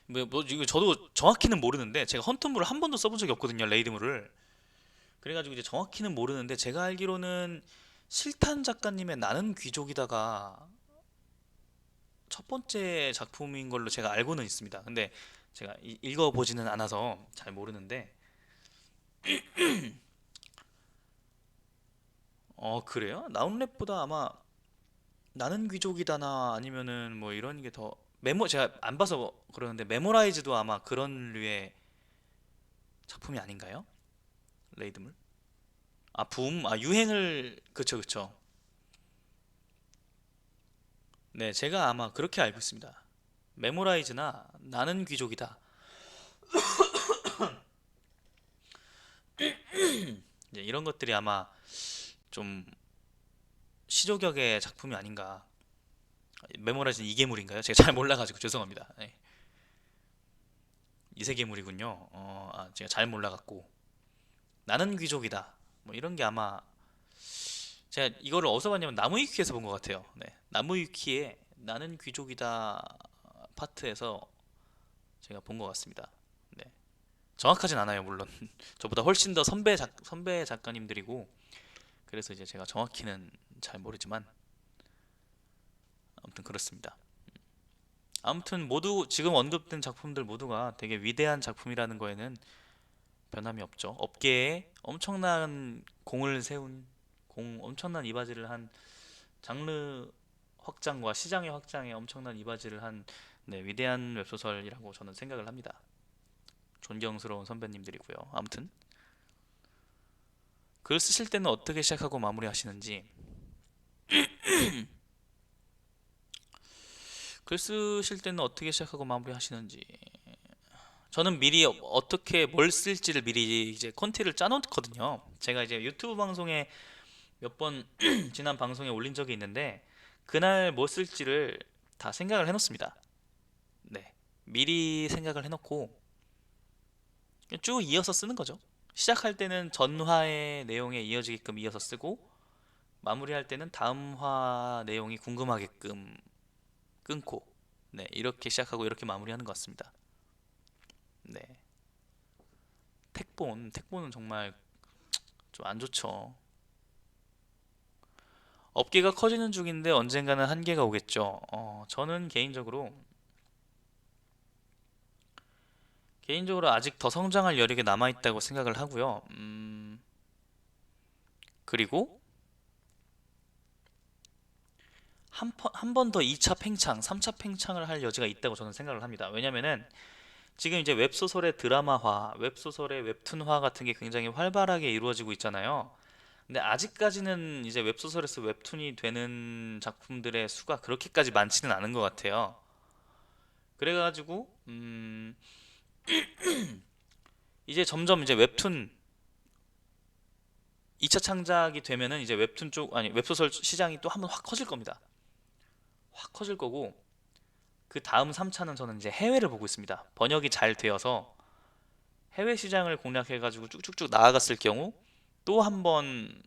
이거 저도 정확히는 모르는데 제가 헌터물을 한 번도 써본 적이 없거든요. 레이드물을. 그래가지고 이제 정확히는 모르는데 제가 알기로는 실탄 작가님의 나는 귀족이다가 첫 번째 작품인 걸로 제가 알고는 있습니다. 근데 제가 읽어보지는 않아서 잘 모르는데 그래요? 나온랩보다 아마 나는 귀족이다나 아니면은 뭐 이런 게 더 제가 안 봐서 그러는데 메모라이즈도 아마 그런 류의 작품이 아닌가요? 레이드물? 유행을 그쵸 그쵸. 네, 제가 아마 그렇게 알고 있습니다. 메모라이즈나 나는 귀족이다. 이제 이런 것들이 아마 좀 시조격의 작품이 아닌가. 메모라이즈는 이계물인가요? 제가 잘 몰라가지고 죄송합니다. 네. 이세계물이군요. 제가 잘 몰라갖고 나는 귀족이다. 뭐 이런 게 아마 제가 이거를 어디서 봤냐면 나무위키에서 본 것 같아요. 네, 나무위키에 나는 귀족이다 파트에서 제가 본 것 같습니다. 네, 정확하진 않아요, 물론. 저보다 훨씬 더 선배 작가님들이고 그래서 이제 제가 정확히는 잘 모르지만 아무튼 그렇습니다. 아무튼 모두 지금 언급된 작품들 모두가 되게 위대한 작품이라는 거에는 변함이 없죠. 업계에 엄청난 공을 세운 엄청난 이바지를 한 장르 확장과 시장의 확장에 엄청난 이바지를 한 네, 위대한 웹소설이라고 저는 생각을 합니다. 존경스러운 선배님들이고요. 아무튼 글 쓰실 때는 어떻게 시작하고 마무리하시는지 글 쓰실 때는 어떻게 시작하고 마무리하시는지 저는 미리 어떻게 뭘 쓸지를 미리 이제 콘티를 짜놓거든요. 제가 이제 유튜브 방송에 몇 번 지난 방송에 올린 적이 있는데 그날 뭐 쓸지를 다 생각을 해놓습니다. 네, 미리 생각을 해놓고 쭉 이어서 쓰는 거죠. 시작할 때는 전화의 내용에 이어지게끔 이어서 쓰고 마무리할 때는 다음 화 내용이 궁금하게끔 끊고 네, 이렇게 시작하고 이렇게 마무리하는 것 같습니다. 네. 택본은 정말 좀 안 좋죠. 업계가 커지는 중인데 언젠가는 한계가 오겠죠. 저는 개인적으로 아직 더 성장할 여력이 남아 있다고 생각을 하고요. 그리고 한 번 더 2차 팽창, 3차 팽창을 할 여지가 있다고 저는 생각을 합니다. 왜냐면은 지금 이제 웹소설의 드라마화, 웹소설의 웹툰화 같은 게 굉장히 활발하게 이루어지고 있잖아요. 근데 아직까지는 이제 웹소설에서 웹툰이 되는 작품들의 수가 그렇게까지 많지는 않은 것 같아요. 그래가지고 이제 점점 이제 웹툰 2차 창작이 되면은 이제 웹툰 쪽 아니 웹소설 시장이 또 한번 확 커질 겁니다. 확 커질 거고 그 다음 3차는 저는 이제 해외를 보고 있습니다. 번역이 잘 되어서 해외 시장을 공략해가지고 쭉쭉쭉 나아갔을 경우 또 한 번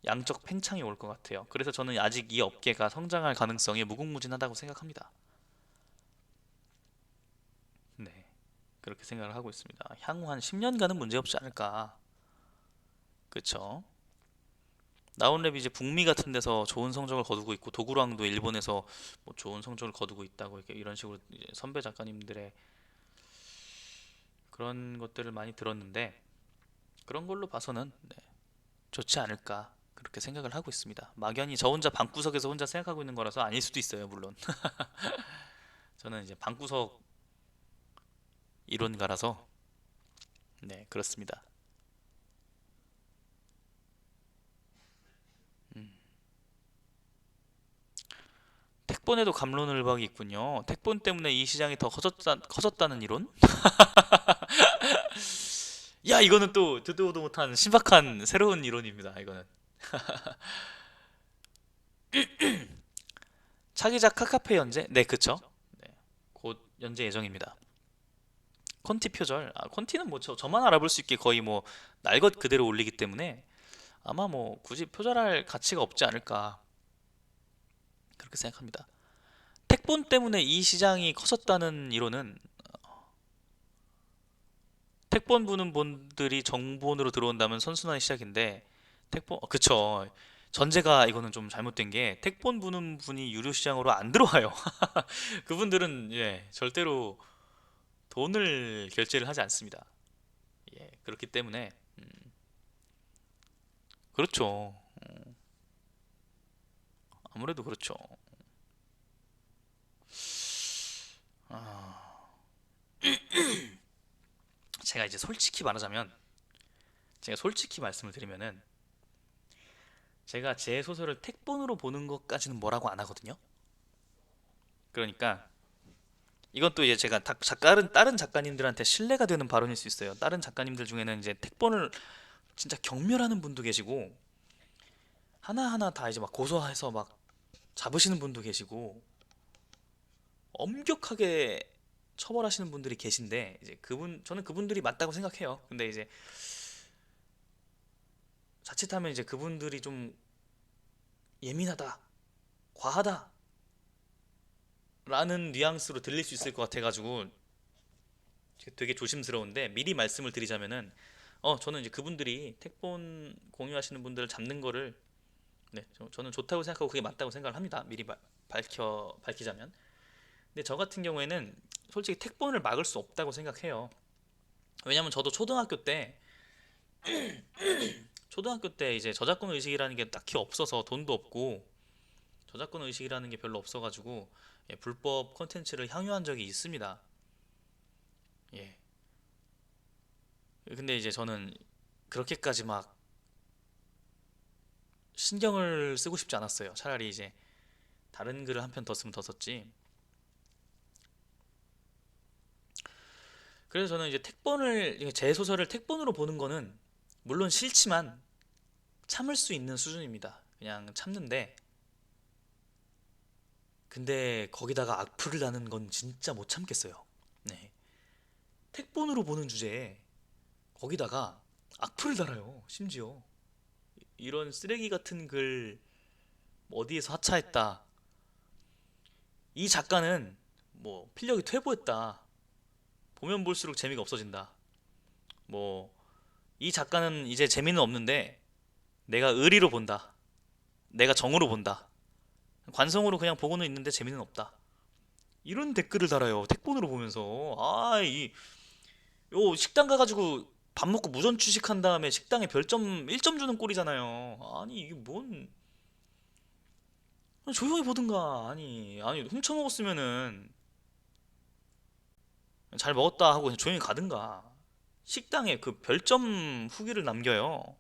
양적 팽창이 올 것 같아요. 그래서 저는 아직 이 업계가 성장할 가능성이 무궁무진하다고 생각합니다. 네, 그렇게 생각을 하고 있습니다. 향후 한 10년간은 문제없지 않을까. 그쵸? 나온랩이 이제 북미 같은 데서 좋은 성적을 거두고 있고 도구랑도 일본에서 뭐 좋은 성적을 거두고 있다고 이렇게 이런 식으로 이제 선배 작가님들의 그런 것들을 많이 들었는데 그런 걸로 봐서는 네, 좋지 않을까 그렇게 생각을 하고 있습니다. 막연히 저 혼자 방구석에서 혼자 생각하고 있는 거라서 아닐 수도 있어요, 물론. 저는 이제 방구석 이론가라서 네, 그렇습니다. 음. 택본에도 갑론을박이 있군요. 택본 때문에 이 시장이 더 커졌다는 이론? 야, 이거는 또 듣도 보도 못한 신박한 새로운 이론입니다. 이거는 차기작 카카페 연재? 네, 그쵸? 네, 곧 연재 예정입니다. 콘티 표절? 콘티는 뭐 저만 알아볼 수 있게 거의 뭐 날 것 그대로 올리기 때문에 아마 뭐 굳이 표절할 가치가 없지 않을까 그렇게 생각합니다. 택본 때문에 이 시장이 커졌다는 이론은 택본 부는 분들이 정본으로 들어온다면 선순환의 시작인데 그쵸. 전제가 이거는 좀 잘못된 게 택본 부는 분이 유료 시장으로 안 들어와요. 그분들은 예, 절대로 돈을 결제를 하지 않습니다. 예, 그렇기 때문에 그렇죠. 아무래도 그렇죠. 아, 제가 이제 제가 솔직히 말씀을 드리면은 제가 제 소설을 택본으로 보는 것까지는 뭐라고 안 하거든요. 그러니까 이건 또 이제 제가 다른 작가님들한테 신뢰가 되는 발언일 수 있어요. 다른 작가님들 중에는 이제 택본을 진짜 경멸하는 분도 계시고 하나하나 다 이제 막 고소해서 막 잡으시는 분도 계시고 엄격하게 처벌하시는 분들이 계신데 이제 저는 그분들이 맞다고 생각해요. 근데 이제 자칫하면 이제 그분들이 좀 예민하다, 과하다 라는 뉘앙스로 들릴 수 있을 것 같아가지고 되게 조심스러운데 미리 말씀을 드리자면은 저는 이제 그분들이 택본 공유하시는 분들을 잡는 거를 네, 저는 좋다고 생각하고 그게 맞다고 생각을 합니다. 미리 밝히자면. 근데 저 같은 경우에는 솔직히 택본을 막을 수 없다고 생각해요. 왜냐면 저도 초등학교 때 이제 저작권 의식이라는 게 딱히 없어서 돈도 없고 저작권 의식이라는 게 별로 없어가지고 예, 불법 콘텐츠를 향유한 적이 있습니다. 예. 근데 이제 저는 그렇게까지 막 신경을 쓰고 싶지 않았어요. 차라리 이제 다른 글을 한 편 더 쓰면 더 썼지. 그래서 저는 이제 제 소설을 택본으로 보는 거는 물론 싫지만 참을 수 있는 수준입니다. 그냥 참는데 근데 거기다가 악플을 다는 건 진짜 못 참겠어요. 네. 택본으로 보는 주제에 거기다가 악플을 달아요. 심지어 이런 쓰레기 같은 글뭐 어디에서 하차했다. 이 작가는 뭐 필력이 퇴보했다. 보면 볼수록 재미가 없어진다. 뭐 이 작가는 이제 재미는 없는데 내가 의리로 본다. 내가 정으로 본다. 관성으로 그냥 보고는 있는데 재미는 없다. 이런 댓글을 달아요. 택본으로 보면서. 요 식당 가가지고 밥 먹고 무전 취식한 다음에 식당에 별점 1점 주는 꼴이잖아요. 아니 이게 뭔 조용히 보든가. 아니 훔쳐 먹었으면은 잘 먹었다 하고 그냥 조용히 가든가. 식당에 그 별점 후기를 남겨요.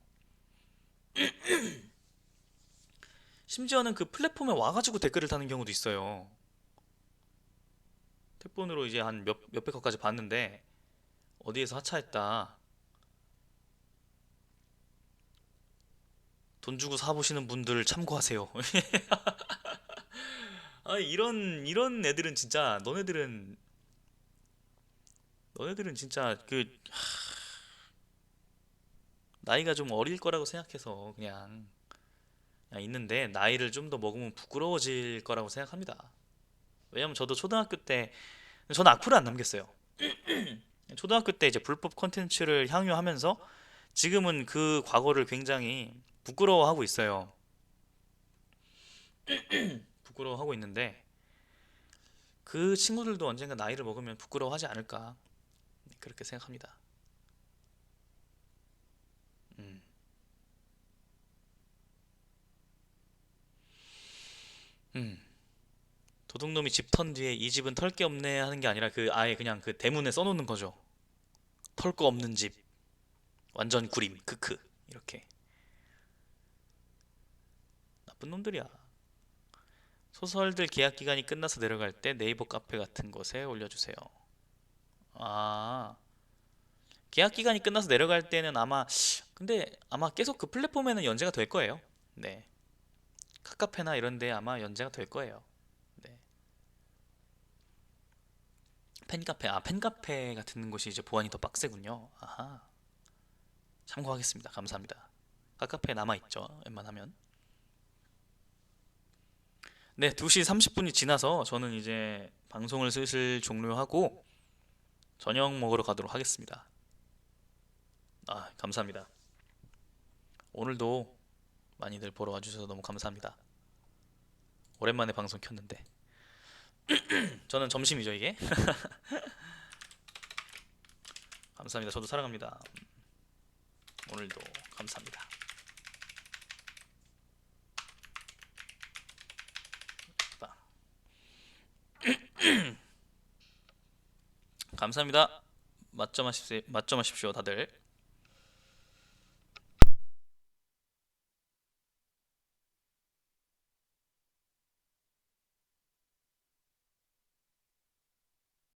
심지어는 그 플랫폼에 와가지고 댓글을 다는 경우도 있어요. 택본으로 이제 한 몇백 건까지 봤는데 어디에서 하차했다. 돈 주고 사보시는 분들 참고하세요. 이런 애들은 진짜 너네들은 진짜 나이가 좀 어릴 거라고 생각해서 그냥 있는데 나이를 좀 더 먹으면 부끄러워질 거라고 생각합니다. 왜냐면 저도 초등학교 때 저는 악플을 안 남겼어요. 초등학교 때 이제 불법 콘텐츠를 향유하면서 지금은 그 과거를 굉장히 부끄러워하고 있어요. 부끄러워하고 있는데 그 친구들도 언젠가 나이를 먹으면 부끄러워하지 않을까 그렇게 생각합니다. 음. 음. 도둑놈이 집 턴 뒤에 이 집은 털 게 없네 하는 게 아니라 아예 그냥 그 대문에 써놓는 거죠. 털 거 없는 집 완전 구림 크크 이렇게. 나쁜 놈들이야. 소설들 계약 기간이 끝나서 내려갈 때 네이버 카페 같은 곳에 올려주세요. 아, 계약 기간이 끝나서 내려갈 때는 근데 아마 계속 그 플랫폼에는 연재가 될 거예요. 네. 카카페나 이런 데 아마 연재가 될 거예요. 네. 팬카페 같은 곳이 이제 보안이 더 빡세군요. 아하. 참고하겠습니다. 감사합니다. 카카페 남아있죠. 웬만하면. 네, 2시 30분이 지나서 저는 이제 방송을 슬슬 종료하고 저녁 먹으러 가도록 하겠습니다. 감사합니다. 오늘도 많이들 보러 와주셔서 너무 감사합니다. 오랜만에 방송 켰는데 저는 점심이죠 이게. 감사합니다. 저도 사랑합니다. 오늘도 감사합니다. 감사합니다. 맛점 하십시오 다들.